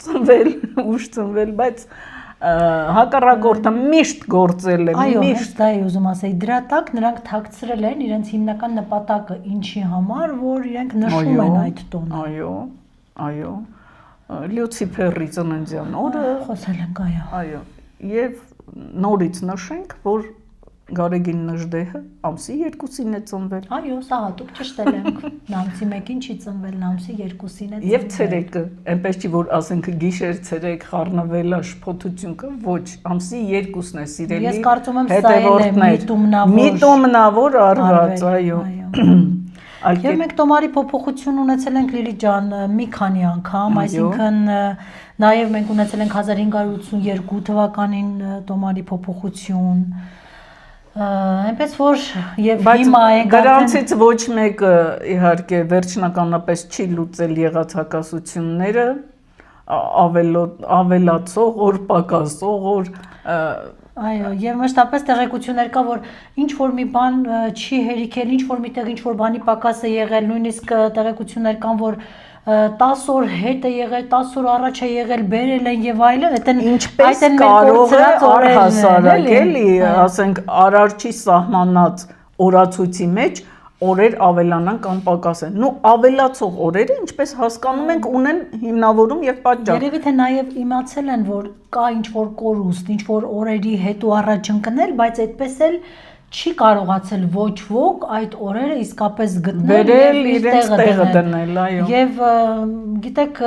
ծնվել, ուշ ծնվել, բայց հակառակորդը միշտ գործել է, այո, միշտ։ դա է ուզում ասել, դրա տակ նրանք թաքցրել են իրենց հիմնական նպատակը, ինչի համար, որ իրենք նշում են այդ տոնը։ Այո, Լյուցիֆերի ծննդյան օրը խոսել ենք, այո։ Այո, եւ նորից նշենք, որ Գարեգին Նժդեհը ամսի 2-ին է ծնվել։ Այո, սա հատուկ ճշտել ենք։ Նամսի 1-ին չի ծնվել, նամսի 2-ին է ծնվել։ Եվ ցերեկը, այնպես չի որ ասենք գիշեր ցերեկ խառնվելա շփոթություն կա, ոչ, ամսի 2-ն է սիրելի։ Ես կարծում եմ սա էլ է միտումնավոր արված, այո։ Եվ մենք տոմարի փոփոխություն ունեցել ենք Լիլիթ ջան մի քանի անգամ, այսինքն նաև մենք ունեցել ենք 1582 թվականին տոմարի փոփոխություն, այնպես որ եւ հիմա ենք դրանցից ոչ մեկը իհարկե վերջնականապես չի լուծել եղած հակասությունները, ավելացող, օր պակասող, օր Այո, եւ մշտապես տեղեկություններ կա, որ ինչ որ մի բան չի հերիքել, ինչ որ միտեղ ինչ որ բանի պակաս է եղել, նույնիսկ տեղեկություններ կան, որ 10 օր հետ է եղել, 10 օր առաջ է եղել, բերել են եւ այլն, այդեն ինչպես կարող է առհասարակ էլի, ասենք արարչի սահմանած օրացույցի մեջ օրեր ավելանան կամ պակասեն։ Նու ավելացող օրերը, ինչպես հասկանում ենք, ունեն հիմնավորում եւ պատճառ։ Երևի թե նաեւ իմացել են, որ կա ինչ որ կորուստ, ինչ որ օրերի հետ ու առաջ ընկնել, բայց այդպես էլ չի կարողացել ոչ ոք այդ օրերը իսկապես գտնել եւ իրենց տեղը դնել, այո։ Եվ գիտեք,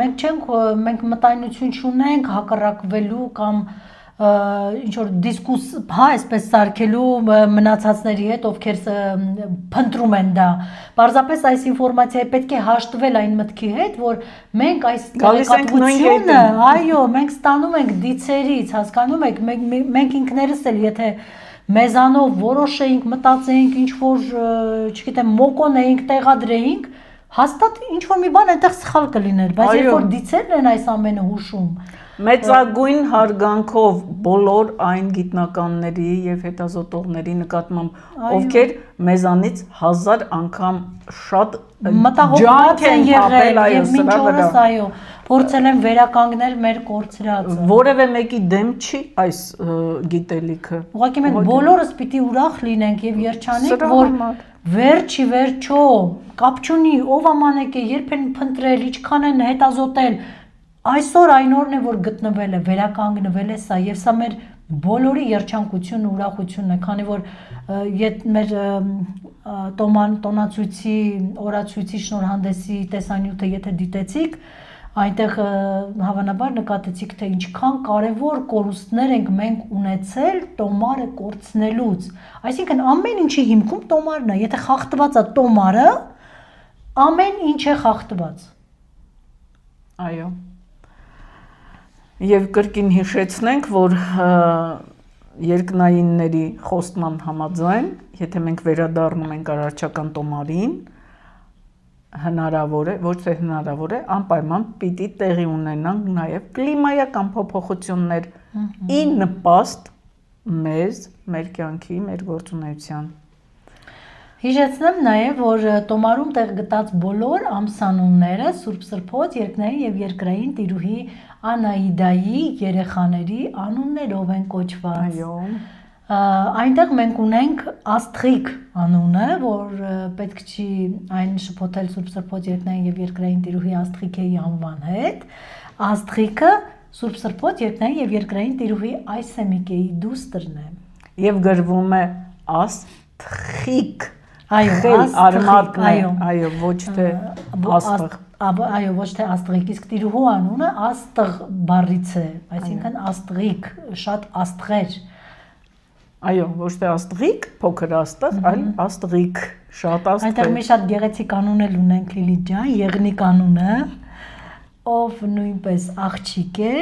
մենք մտայնություն չունենք հակառակվելու կամ ինչ որ դիսկուս, հա, այսպես սարքելու մնացածների հետ, ովքեր փնտրում են դա։ Պարզապես այս ինֆորմացիայի պետք է հաշտվել այն մտքի հետ, որ մենք այս տեղեկատվությունը, այո, մենք ստանում ենք դիցերից, հասկանում եք, մենք ինքներս էլ եթե մեզանով որոշեինք, մտածեինք, ինչ որ, չգիտեմ, մոկոնեինք, տեղադրեինք, հաստատ ինչ որ մի բան այնտեղ սխալ կլիներ, բայց երբ որ դիցերն են այս ամենը հուշում, մեծագույն հարգանքով բոլոր այն գիտնականների եւ հետազոտողների նկատմամբ, ովքեր մեզանից 1000 անգամ շատ մտահոգված են եղել եւ մինչ օրս այո, փորձել են վերականգնել մեր կորցրածը։ Որևէ մեկի դեմ չի այս գիտելիքը։ Ուղղակի մենք բոլորս պիտի ուրախ լինենք եւ երջանիկ, որ վերջի վերջո կապ չունի ով ամանեկ է, երբ են փնտրել, ինչքան են հետազոտել, այսօր այն օրն է, որ գտնվել է, վերականգնվել է սա եւ սա մեր բոլորի երջանկությունն ու ուրախությունն է, քանի որ մեր տոնացույցի, օրացույցի շնորհանդեսի տեսանյութը եթե դիտեցիք, այնտեղ հավանաբար նկատեցիք, թե ինչքան կարևոր կորուստներ ենք մենք ունեցել տոմարը կորցնելուց։ Այսինքն ամեն ինչի հիմքում տոմարն է, եթե խախտված է տոմարը, ամեն ինչ է խախտված։ Այո։ Եվ կրկին հիշեցնենք, որ երկնայինների խոստման համաձայն, եթե մենք վերադառնում ենք արարչական տոմարին, հնարավոր է, ոչ թե հնարավոր է, անպայման պիտի տեղի ունենան նաև կլիմայական փոփոխություններ ի նպաստ մեզ, մեր կյանքի, մեր գործունեության։ Հիշեցնեմ նաև, որ տոմարում տեղ գտած բոլոր ամսանունները Սուրբ Սրբոց, երկնային եւ երկրային տիրուհի Անաիդայի երեխաների անուններով են կոչված։ Այո։ Այնտեղ մենք ունենք Աստղիկ անունը, որ պետք չի այն շփոթել Սուրբ Սրբոց, երկնային եւ երկրային տիրուհի Աստղիկեի անվան հետ։ Աստղիկը Սուրբ Սրբոց, երկնային եւ երկրային տիրուհի Այսեմիկեի դուստրն է։ Եվ գրվում է Աստղիկ։ Այո, այո, ոչ թե աստղ։ Այո, ոչ թե աստղիկ, իսկ տիրուհու անունը աստղ բառից է, այսինքն աստղիկ, շատ աստղեր։ Այո, ոչ թե աստղիկ, փոքր աստղ, այլ աստղիկ, շատ աստղեր։ Այնտեղ մի շատ գեղեցիկ անուն էլ ունենք Լիլիթ ջան, Եղնիկ անունը, ով նույնպես աղջիկ է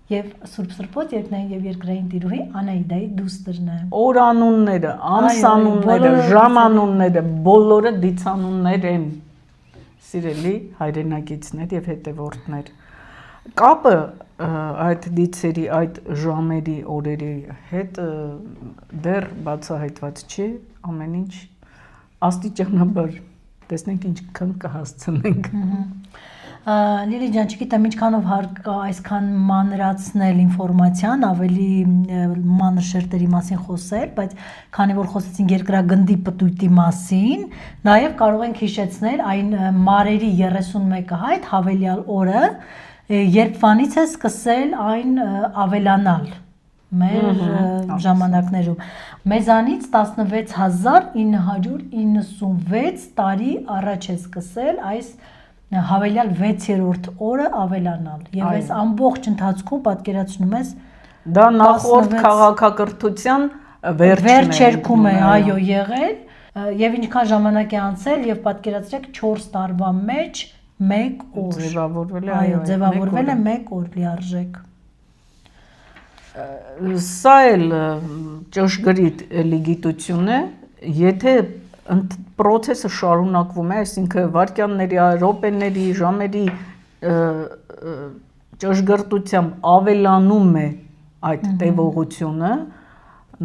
եւ Սուրբ Սրբոց, երկնային եւ երկրային տիրուհի Անաիդայի դուստրն է։ Օրանունները, ամսանունները, ժամանունները, բոլորը դիցանուններ են, սիրելի հայրենակիցներ եւ հետևորդներ։ Կապը այդ դիցերի, այդ ժամերի, օրերի հետ դեռ բացահայտված չի, ամեն ինչ աստիճանաբար տեսնենք ինչքան կհասցնենք։ Լիլիթ ջան, չգիտեմ ինչքանով հարկ կա այսքան մանրացնել ինֆորմացիան, ավելի մանր շերտերի մասին խոսել, բայց քանի որ խոսեցինք երկրագնդի պտույտի մասին, նաև կարող ենք հիշեցնել այն մարերի 31-ը հայտ հավելյալ օրը, երբվանից է սկսել այն ավելանալ մեր ժամանակներում։ Մեզանից 16996 տարի առաջ է սկսել այս հավելյալ 6-րդ օրը ավելանալ եւ այս ամբողջ ընթացքում պատկերացնում ես դա նախորդ քաղաքակրթության վերջերքում է այո եղել եւ ինչքան ժամանակ է անցել եւ պատկերացրեք 4 տարվա մեջ 1 օր ձևավորվել է 1 օր լիարժեք սա էլ ճշգրիտ գիտություն է եթե process-ը շարունակվում է այսինքն վայրկյանների րոպեների ժամերի ճշգրտությամբ ավելանում է այդ տևողությունը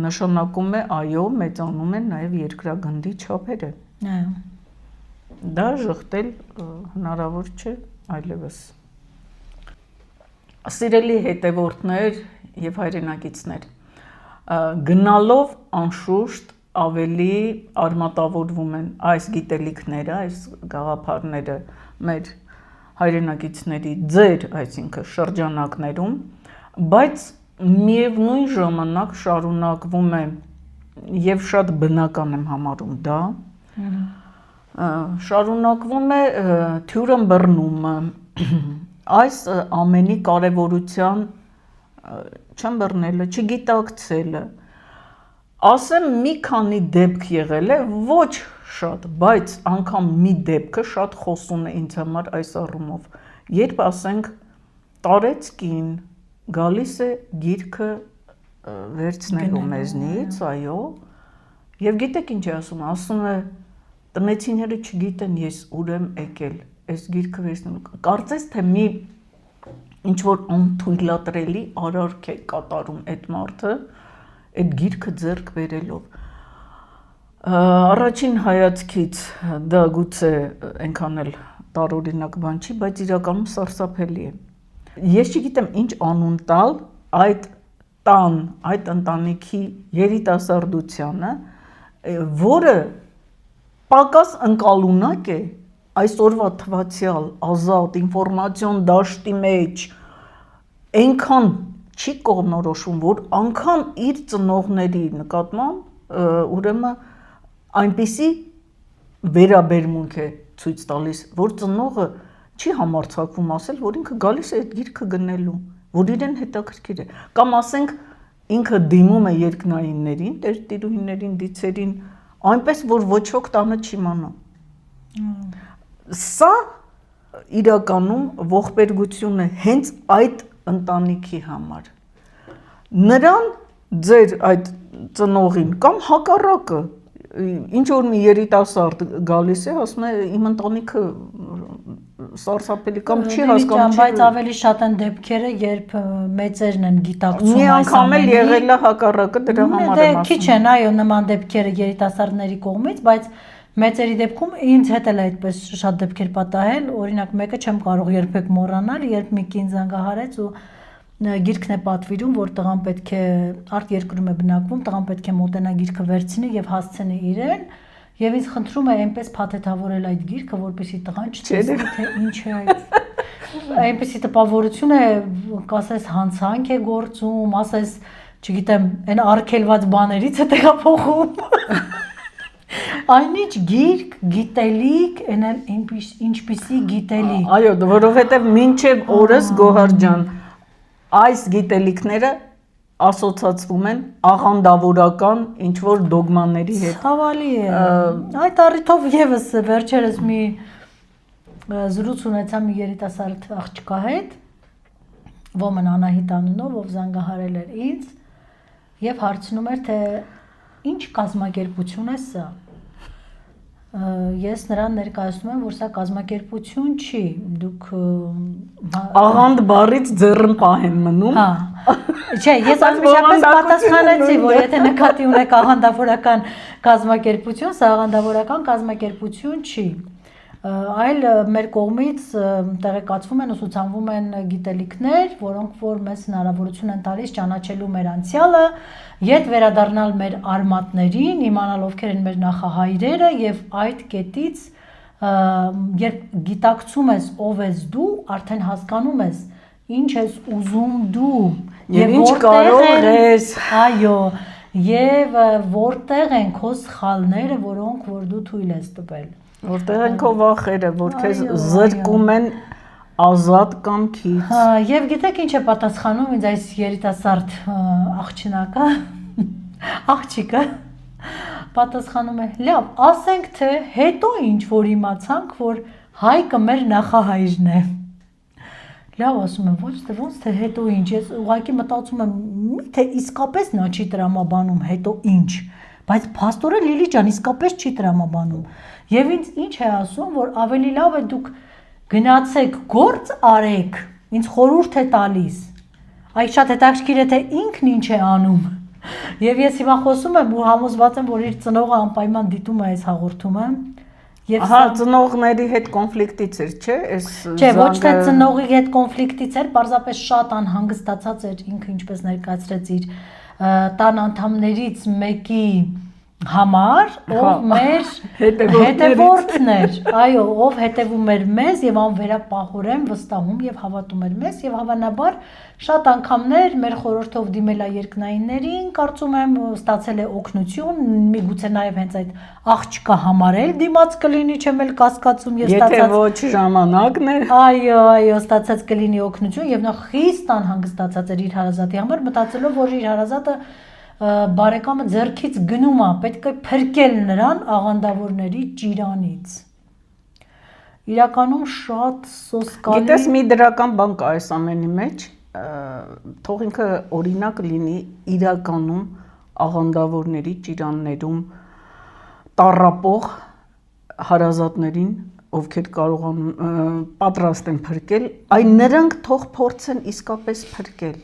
նշանակում է այո մեծանում են նաև երկրագնդի չափերը դա շղթել հնարավոր չէ այլևս սիրելի հետևորդներ եւ հայրենակիցներ գնալով անշուշտ ավելի արմատավորվում են այս գիտելիքները այս գաղափարները մեր հայրենակիցների ձեր այսինքն շրջանակներում բայց միևնույն ժամանակ շարունակվում է եւ շատ բնական եմ համարում դա շարունակվում է թյուրըմբռնումը այս ամենի կարևորության չըմբռնելը չգիտակցելը ասեմ մի քանի դեպք եղել է ոչ շատ բայց անգամ մի դեպքը շատ խոսուն է ինձ համար այս առումով երբ ասենք տարեց կին գալիս է գիրքը վերցնելու մեզնից, այո, եւ գիտեք ինչ է ասում է տնեցիները չգիտեն ես ուր եմ եկել, այս գիրքը վերցնելու, կարծես թե մի ինչ որ անթույլատրելի արարք է կատարում այդ մարդը, այդ գիրքը ձեռք բերելով։ Առաջին հայացքից դա գուցե այնքան էլ տարօրինակ բան չի, բայց իրականում սարսափելի է։ Ես չգիտեմ ինչ անուն տալ այդ տան, այդ ընտանիքի երիտասարդությանը, որը պակաս ընկալունակ է այսօրվա թվացյալ ազատ ինֆորմացիոն դաշտի մեջ այնքան չի կողմնորոշում, որ անգամ իր ծնողների նկատմամբ ուրեմն այնպիսի վերաբերմունք է ցույց տալիս, որ ծնողը չի համարձակվում ասել, որ ինքը գալիս է այդ գիրքը գնելու, որ իրեն հետաքրքիր է, կամ ասենք ինքը դիմում է երկնայիններին, տերտիրուհիներին, դիցերին, այնպես որ ոչ ոք տանը չիմանա։ Սա իրականում ողբերգություն է հենց այդ ընտանիքի համար։ Նրան ձեր այդ ծնողին կամ հակառակը ինչ որ մի երիտասարդ գալիս է, ասում է իմ ընտանիքը սարսափելի կամ չի հասկանում, բայց ավելի շատ են դեպքերը, երբ մեծերն են գիտակցում այս ամենը։ Մի անգամ էլ եղել է հակառակը, դրա համար եմ ասում։ Քիչ են, այո, նման դեպքերը երիտասարդների կողմից, բայց մեծերի դեպքում ինձ հետ էլ այդպես շատ դեպքեր պատահել, օրինակ մեկը չեմ կարող երբեք մոռանալ, երբ մի կին զանգահարեց ու գիրքն է պատվիրում, որ տղան պետք է արտերկրում է բնակվում, տղան պետք է մոտենա գիրքը վերցնի եւ հասցնի իրեն, եւ ինձ խնդրում է այնպես փաթեթավորել այդ գիրքը, որպեսզի տղան չտեսնի թե ինչ է այդ։ Այնպեսի տպավորություն է, կասես հանցանք է գործում, ասես, չգիտեմ, այն արգելված բաներից է տեղափոխում։ Այնինչ գիրք, գիտելիք, ինչպիսի գիտելիք։ Այո, որովհետև մինչև օրս Գոհար ջան, այս գիտելիքները ասոցացվում են աղանդավորական ինչ-որ դոգմաների հետ։ Ցավալի է։ Այդ առիթով եւս վերջերս մի զրույց ունեցա մի երիտասարդ աղջկա հետ, ոմն Անահիտ անունով, ով զանգահարել էր ինձ եւ հարցնում էր, թե ինչ կազմակերպություն է սա։ Ես նրան ներկայացնում եմ, որ սա կազմակերպություն չի, դուք աղանդ բառից ձեռնպահ են մնում։ Հա։ Չէ, ես անմիջապես պատասխանեցի, որ եթե նկատի ունեք աղանդավորական կազմակերպություն, սա աղանդավորական կազմակերպություն չի։ Այլ մեր կողմից տեղեկացվում են, ուսուցանվում են գիտելիքներ, որոնք որ մեզ հնարավորություն են տալիս ճանաչելու մեր անցյալը, ետ վերադառնալ մեր արմատներին, իմանալ ովքեր են մեր նախահայրերը եւ այդ կետից երբ գիտակցում ես ով ես դու, արդեն հասկանում ես ինչ ես ուզում դու եւ ինչ կարող ես։ Այո, եւ որտեղ են քո սխալները, որոնք որ դու թույլ ես տվել։ Որտեղ են քո վախերը, որ քեզ զրկում են ազատ կամքից։ Հա, եւ գիտեք ինչ է պատասխանում ինձ այս երիտասարդ աղջնակը, աղջիկը պատասխանում է. «Լավ, ասենք թե հետո ինչ որ իմացանք, որ Հայկը մեր նախահայրն է»։ Լավ, ասում եմ, ոչ թե ոնց թե հետո ինչ, ես ուղղակի մտածում եմ, թե իսկապես նա չի տրամաբանում հետո ինչ, բայց փաստորեն Լիլի ջան իսկապես չի տրամաբանում։ Եվ ինձ ինչ է ասում, որ ավելի լավ է դուք գնացեք գործ արեք, ինձ խորհուրդ է տալիս։ Այդ շատ հետաքրքիր է թե ինքն ինչ է անում։ Եվ ես հիմա խոսում եմ ու համոզված եմ, որ իր ծնողը անպայման դիտում է այս հաղորդումը։ Ահա, ծնողների հետ կոնֆլիկտից էր, չէ՞, այս Չէ, ոչ թե ծնողի հետ կոնֆլիկտից էր, պարզապես շատ անհանգստացած էր ինքը, ինչպես ներկայացրեց իր տան անդամներից մեկի համար, ով մեր հետևորդն էր, այո, ով հետևում էր մեզ եւ անվերապահորեն վստահում եւ հավատում էր մեզ եւ հավանաբար շատ անգամներ մեր խորհրդով դիմել է երկնայիններին, կարծում եմ ստացել է օգնություն, միգուցե նաեւ հենց այդ աղջկա համար էլ դիմաց կլինի, չեմ էլ կասկածում եւ ստացած Եթե ոչ ժամանակն է։ Այո, ստացած կլինի օգնություն եւ նա խիստ անհանգստացած էր իր հարազատի համար, մտածելով, որ իր հարազատը բարեկամը ձեռքից գնում է, պետք է փրկել նրան աղանդավորների ճիրանից։ Իրականում շատ սոսկալի։ Գիտես մի դրական բան կա այս ամենի մեջ, թող ինքը օրինակ լինի իրականում աղանդավորների ճիրաններում տառապող հարազատներին, ովքեր կարողանում պատրաստ են փրկել, այն նրանք թող փորձեն իսկապես փրկել։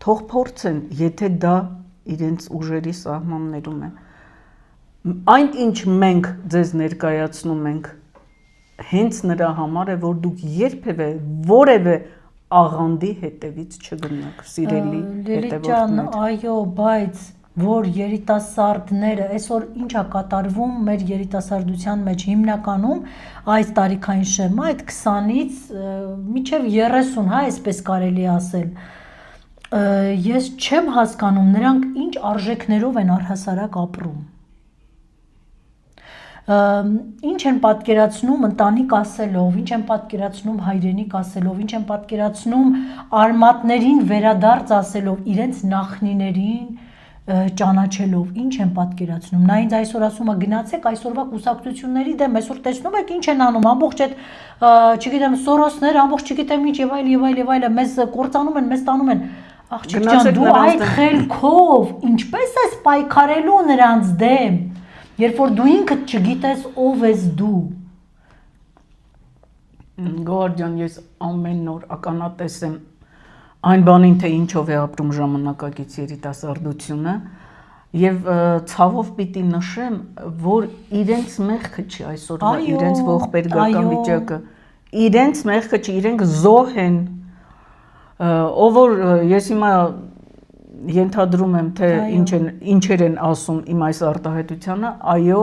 Թող փորձեն, եթե դա իրենց ուժերի սահմաններում է։ Այն ինչ մենք ձեզ ներկայացնում ենք հենց նրա համար է, որ դուք երբևէ որևէ աղանդի հետևից չգնաք, սիրելի հետևորդներ։ Այո, բայց որ երիտասարդները այսօր ինչ է կատարվում մեր երիտասարդության մեջ հիմնականում այս տարիքային շեմը այդ 20-ից մինչև 30, հա, այսպես կարելի ասել։ Ես չեմ հասկանում նրանք ինչ արժեքներով են առհասարակ ապրում։ Ինչ են պատկերացնում ընտանիք ասելով, ինչ են պատկերացնում հայրենիք ասելով, ինչ են պատկերացնում արմատներին վերադարձ ասելով, իրենց նախնիներին ճանաչելով, ինչ են պատկերացնում։ Նա ինձ այսօր ասում է գնացեք այսօրվա կուսակցությունների դեմ, այսօր տեսնում եք ինչ են անում, ամբողջ այդ, չգիտեմ, Սորոսները, ամբողջ չգիտեմ ինչ եւ այլ, մեզ կործանում են, մեզ տանում են։ Աղջիկ ջան, դու այդ խելքով ինչպես ես պայքարելու նրանց դեմ, երբ որ դու ինքդ չգիտես ով ես դու։ Գոհար, ես ամեն օր ականատես եմ այն բանին, թե ինչով է ապրում ժամանակակից երիտասարդությունը եւ ցավով պիտի նշեմ, որ իրենց մեղքը չի այսօրվա, իրենց ողբերգական վիճակը, իրենց մեղքը չի, իրենք զոհ են, ով որ ես հիմա ենթադրում եմ, թե ինչեր են ասում իմ այս արտահայտությանը, այո,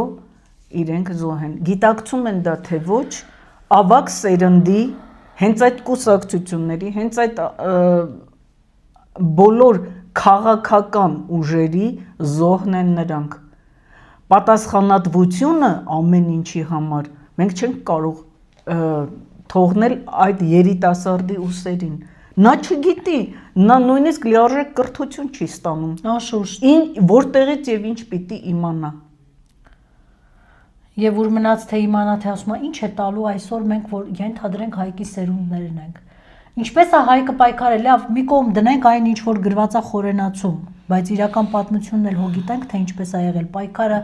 իրենք զոհ են, գիտակցում են դա, թե ոչ, ավակ սերնդի հենց այդ կուսակցությունների, հենց այդ բոլոր քաղաքական ուժերի զոհն են նրանք։ Պատասխանատվությունը ամեն ինչի համար մենք չենք կարող թողնել այդ երիտասարդի ուսերին։ Նա չգիտի, նա նույնիսկ լիարժեք կրթություն չի ստանում։ Անշուշտ։ Որտեղից եւ ինչ պիտի իմանա։ Եվ ուր մնաց թե իմանա, թե ասում է ինչ է տալու այսօր մենք որ ենթադրենք Հայկի սերունդներն ենք։ Ինչպես է Հայկը պայքարել, լավ, մի կողմ դնենք այն ինչ որ գրված է խորենացում, բայց իրական պատմությունն էլ հո գիտենք թե ինչպես է եղել պայքարը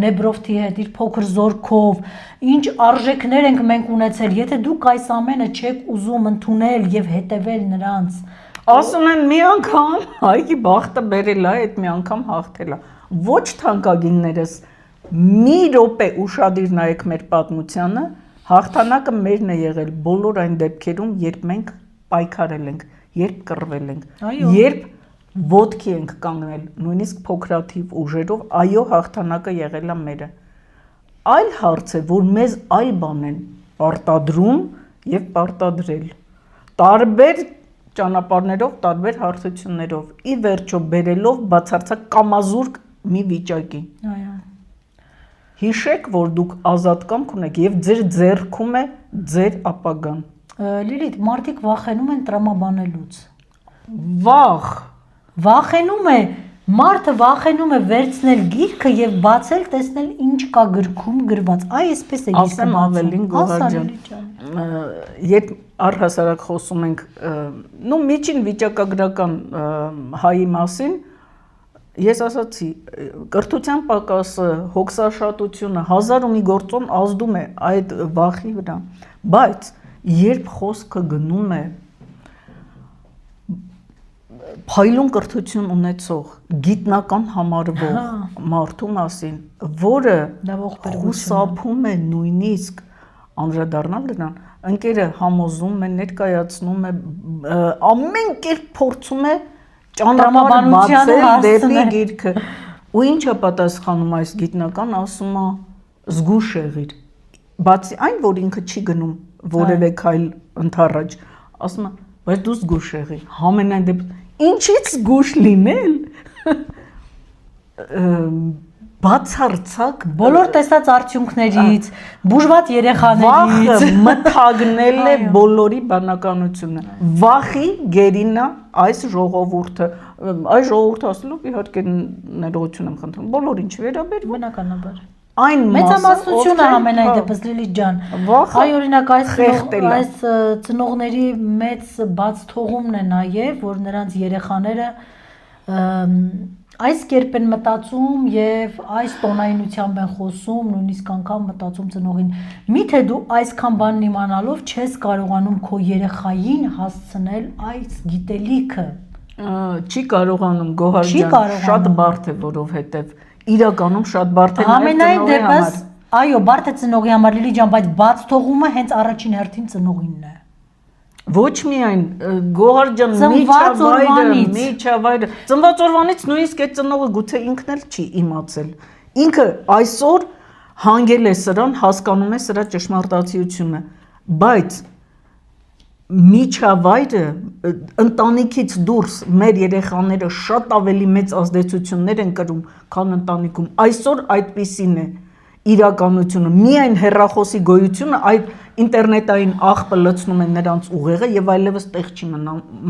Նեբրովթի հետ, իր փոքր զորքով, ինչ արժեքներ ենք մենք ունեցել, եթե դուք այս ամենը չեք ուզում ընդունել եւ հետեւել նրանց։ Ասում են մի անգամ Հայկի բախտը բերել է, այդ մի անգամ հաղթել է։ Ոչ թանկագիններս, մի րոպե ուշադիր նայեք մեր պատմությանը, հաղթանակը մերն է եղել բոլոր այն դեպքերում, երբ մենք պայքարել ենք, երբ կռվել ենք, երբ ոտքի ենք կանգնել, նույնիսկ փոքրաթիվ ուժերով, այո, հաղթանակը եղել է մերը։ Այլ հարց է, որ մեզ այլ բան են պարտադրում եւ պարտադրել։ Տարբեր ճանապարհներով, տարբեր հարթություններով, ի վերջո բերելով բացարձակ կամազուրկ մի վիճակի։ Այո։ Հիշեք, որ դուք ազատ կամք ունեք եւ ձեր ձեռքում է ձեր ապագան։ Լիլիթ, մարդիկ վախենում են տրամաբանելուց։ Վախենում է, մարդը վախենում է վերցնել գիրքը եւ բացել, տեսնել ինչ կա գրքում գրված։ Այսպես է գիրքը ասեմ ավելին Գոհար ջան, երբ առհասարակ խոսում ենք միջին վիճակագրական հայի մասին, ես ասացի, կրթության պակասը, հոգսաշատությունը 1000 ու մի գործոն ազդում է այդ վախի վրա, բայց երբ խոսքը գնում է փայլուն կրթություն ունեցող, գիտնական համարվող մարդու մասին, որը խուսափում է նույնիսկ անդրադառնալ դրան, ընկերը համոզում է, ներկայացնում է, ամեն կերպ փորձում է ճանապարհ բացել դեպի գիրքը։ Ու ինչ է պատասխանում այս գիտնական, ասում է զգուշ եղիր։ Բացի այն, որ ինքը չի գնում որևէ քայլ ընդառաջ, ասում է, բայց դու զգուշ եղիր։ Համենայն դեպքում ինչից զգուշ լինել։ Բացարձակ բոլոր տեսած արդյունքներից, բուժված երեխաներից, վախը մթագնել է բոլորի բանականությունը։ Վախի գերինա այս ժողովուրդը, այս ժողովուրդը ասելով իհարկե ներողություն եմ խնդրում, բոլորին չվերաբերվում, բնականաբար։ Այն մեծամասնությունը ամենայն դեպս Լիլիթ ջան, այ օրինակ այս ծնողների մեծ բաց թողումն է նաև, որ նրանց երեխաները այս կերպ են մտածում եւ այս տոնայնությամբ են խոսում, նույնիսկ անգամ մտածում ծնողին։ Միթե դու այսքան բանն իմանալով չես կարողանում քո երեխային հասցնել այս գիտելիքը։ Չի կարողանում Գոհար ջան, շատ բարդ է, որովհետեւ իրականում շատ բարդ է ամենայն դեպս, այո, բարդ է ծնողի համար Լիլիթ ջան, բայց բաց թողումը հենց առաջին հերթին ծնողինն է։ Ոչ միայն Գոհար ջան, միջավայրը, ծնված օրվանից նույնիսկ այդ ծնողը գուցե ինքն էլ չի իմացել։ Ինքը այսօր հանգել է սրան, հասկանում է սրա ճշմարտացիությունը, բայց միջավայրը ընտանիքից դուրս մեր երեխաները շատ ավելի մեծ ազդեցություններ են կրում, քան ընտանիքում։ Այսօր այդպիսին է իրականությունը, միայն հեռախոսի գոյությունը այդ ինտերնետային աղբը լցնում է նրանց ուղեղը եւ այլևս տեղ չի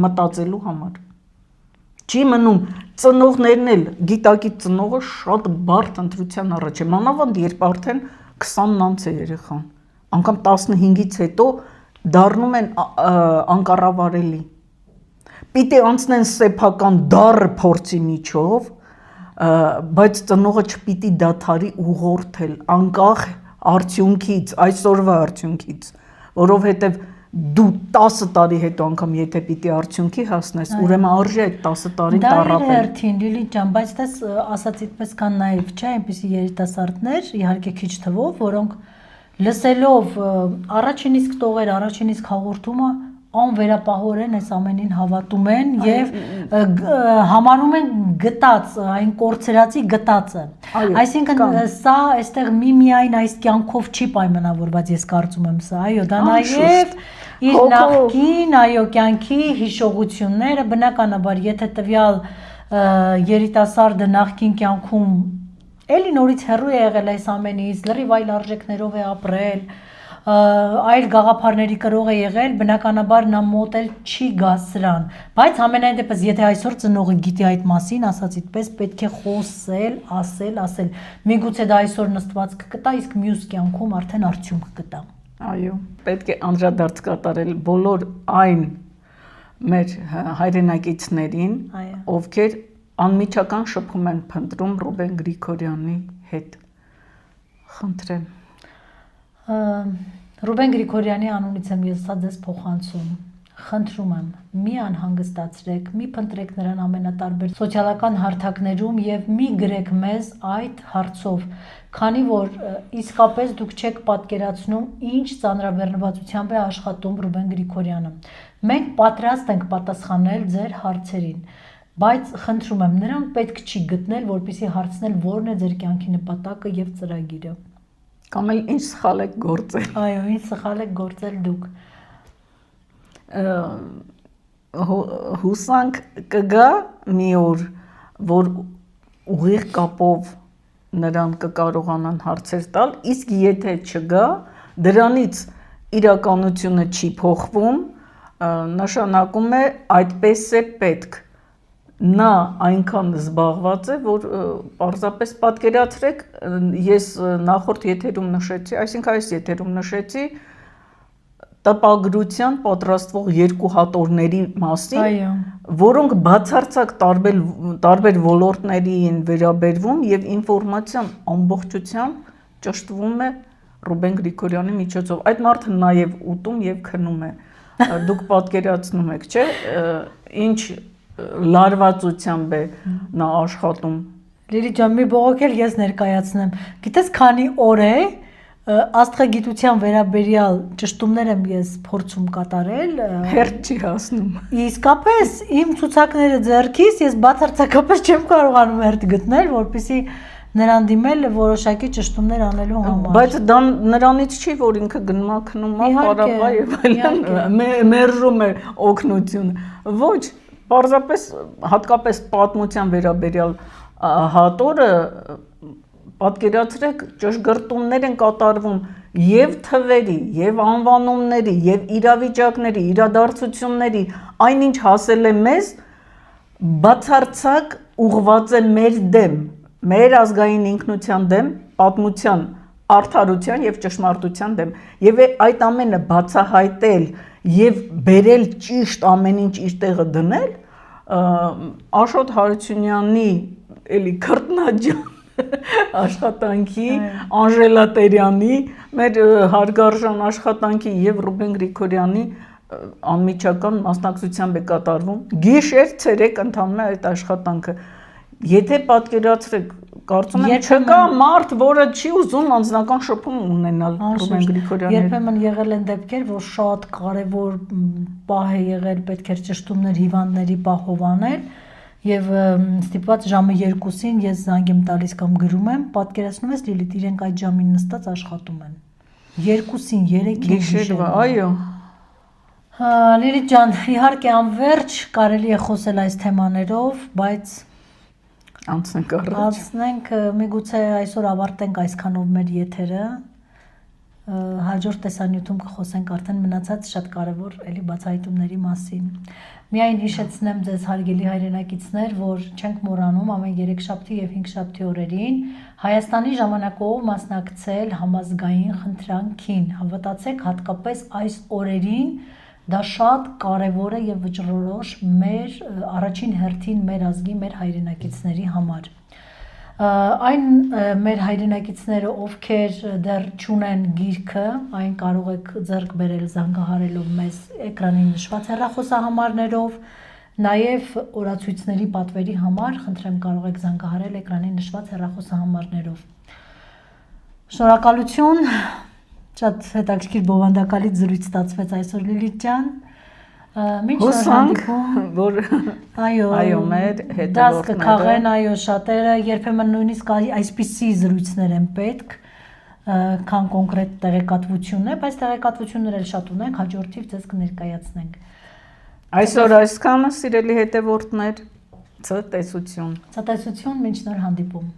մտածելու համար։ Չի մնում, ծնողներն էլ, գիտակից ծնողը շատ բարդ ընտրության առաջ է, մանավանդ երբ արդեն 20-ն անց է երեխան, անգամ 15-ից հետո դառնում են անկառավարելի։ Պիտի անցնեն սեփական դառը փորձի միջով, բայց ծնողը չպիտի դադարի ուղղորդել անկախ արդյունքից, այսօրվա արդյունքից, որովհետև դու 10 տարի հետո անգամ եթե պիտի արդյունքի հասնես, ուրեմն արժի այդ 10 տարին տառապել։ Դա երթին Լիլիթ ջան, բայց դες ասացիպես կան նաև չէ, այնպիսի երիտասարդներ, իհարկե քիչ թվով, որոնք լսելով առաջին իսկ տողեր, առաջին իսկ հաղորդումը անվերապահորեն այս ամենին հավատում են եւ համանում են գտած, այն կորցրածի գտածը։ Այսինքն սա այստեղ միայն այս կյանքով չի պայմանավորված, ես կարծում եմ սա, այո, դա նաեւ իր նախկին, այո, կյանքի հիշողությունները, բնականաբար, եթե տվյալ երիտասարդը նախկին կյանքում էլի նորից հեռու է եղել այս ամենից, լրիվ այլ արժեքներով է ապրել, այլ գաղափարների կրող է եղել, բնականաբար նա մոտ էլ չի գա սրան, բայց ամենայն դեպս եթե այսօր ծնողը գիտի այդ մասին, ասած այդպես պետք է խոսել, ասել, միգուցե դա այսօր նստված կկտա, իսկ մյուս կյանքում արդեն արդյունք կտա։ Այո, պետք է անդրադարձ կատարել բոլոր այն մեր հայրենակիցներին, ովքեր անմիջական շփում են փնտրում Ռուբեն Գրիգորյանի հետ։ Խնդրեմ։ Ռուբեն Գրիգորյանի անունից եմ ես սա ձեզ փոխանցում։ Խնդրում եմ, մի անհանգստացրեք, մի փնտրեք նրան ամենատարբեր սոցիալական հարթակներում եւ մի գրեք մեզ այդ հարցով, քանի որ իսկապես դուք չեք պատկերացնում ինչ ծանրաբեռնվածությամբ է աշխատում Ռուբեն Գրիգորյանը։ Մենք պատրաստ ենք պատասխանել ձեր հարցերին, բայց խնդրում եմ, նրան պետք չի գտնել, որպեսզի հարցնել որն է ձեր կյանքի նպատակը եւ ծրագիրը։ Կամ էլ ինչ սխալ եք գործել։ Այո, ինչ սխալ եք գործել դուք։ հուսանք կգա մի օր, որ ուղիղ կապով նրան կկարողանան հարցեր տալ, իսկ եթե չգա, դրանից իրականությունը չի փոխվում, նշանակում է այդպես է պետք։ Նա այնքան զբաղված է, որ պարզապես պատկերացրեք, ես նախորդ եթերում նշեցի, այսինքն այս եթերում նշեցի տպագրության պատրաստվող երկու հատորների մասին, որոնք բացարձակ տարբեր ոլորտների են վերաբերվում եւ ինֆորմացիան ամբողջությամբ ճշտվում է Ռուբեն Գրիգորյանի միջոցով։ Այդ մարդը նաեւ ուտում եւ քնում է։ Դուք պատկերացնում եք, չէ՞, ինչ լարվածությամբ է նա աշխատում։ Լիլիթ ջան, մի բողոք էլ ես ներկայացնեմ։ Գիտես, քանի օր է աստղագիտության վերաբերյալ ճշտումներ եմ ես փորձում կատարել, հերթ չի հասնում։ Իսկապես իմ ցուցակները ձեռքիս ես բացարձակապես չեմ կարողանում հերթ գտնել, որպեսզի նրան դիմել որոշակի ճշտումներ անելու համար։ Բայց դա նրանից չի, որ ինքը գնում է քնում է, պարապա եւ այլն, մերժում է օգնությունը։ Ոչ, պարզապես հատկապես պատմության վերաբերյալ հատորը պատկերացրեք, ճշգրտումներ են կատարվում եւ թվերի, եւ անվանումների, եւ իրավիճակների, իրադարձությունների, այնինչ հասել է մեզ, բացարձակ ուղղված է մեր դեմ, մեր ազգային ինքնության դեմ, պատմության, արդարության եւ ճշմարտության դեմ, եւ այդ ամենը բացահայտել եւ բերել ճիշտ ամեն ինչ իր տեղը դնել, Աշոտ Հարությունյանի էլի քրտնաջան աշխատանքի, Անժելա Տերյանի, մեր հարգարժան աշխատանքի եւ Ռուբեն Գրիգորյանի անմիջական մասնակցությամբ է կատարվում։ Գիշեր, ցերեկ ընթանում է այդ աշխատանքը։ Եթե պատկերացրեք, կարծում եմ չկա մարդ, որը չի ուզում անձնական շփում ունենալ Ռուբեն Գրիգորյանի հետ։ Երբեմն եղել են դեպքեր, որ շատ կարևոր պահ է եղել, պետք էր ճշտումներ հիվանդների պահով անել։ Եվ ստիպված ժամը 2-ին ես զանգ եմ տալիս կամ գրում եմ, պատկերացնում ես Լիլիթ, իրենք այդ ժամին նստած աշխատում են։ 2-ին, 3-ին գիշերվա, այո։ Լիլիթ ջան, իհարկե անverջ կարելի է խոսել այս թեմաներով, բայց անցնենք առաջ։ Անցնենք, միգուցե այսօր ավարտենք այսքանով մեր եթերը։ Հաջորդ տեսանյութում կխոսենք արդեն մնացած շատ կարևոր էլի բացահայտումների մասին։ Միայն հիշեցնեմ ձեզ հարգելի հայրենակիցներ, որ չենք մոռանում ամեն երեքշաբթի եւ հինգշաբթի օրերին Հայաստանի ժամանակով մասնակցել համազգային խնդրանքին։ Հավատացեք, հատկապես այս օրերին դա շատ կարևոր է եւ վճռորոշ մեր առաջին հերթին մեր ազգի, մեր հայրենակիցների համար։ Այն մեր հայրենակիցները, ովքեր դեռ չունեն գիրքը, այն կարող եք ձեռք բերել զանգահարելով մեզ էկրանին նշված հեռախոսահամարներով, նաև օրացույցների պատվերի համար, խնդրեմ կարող եք զանգահարել էկրանին նշված հեռախոսահամարներով։ Շնորհակալություն, շատ հետաքրքիր բովանդակալից զրույց ստացվեց այսօր Լիլիթ ջան։ Հուսանք, որ այո, մեր հետևորդները դաս կքաղեն, այո, շատերը երբեմն նույնիսկ այսպիսի զրույցներ են պետք, քան կոնկրետ տեղեկատվություն է, բայց տեղեկատվություններ էլ շատ ունենք, հաջորդիվ ձեզ կներկայացնենք։ Այսօր այսքանը, սիրելի հետևորդներ, ցտեսություն։ Ցտեսություն, մինչ նոր հանդիպում։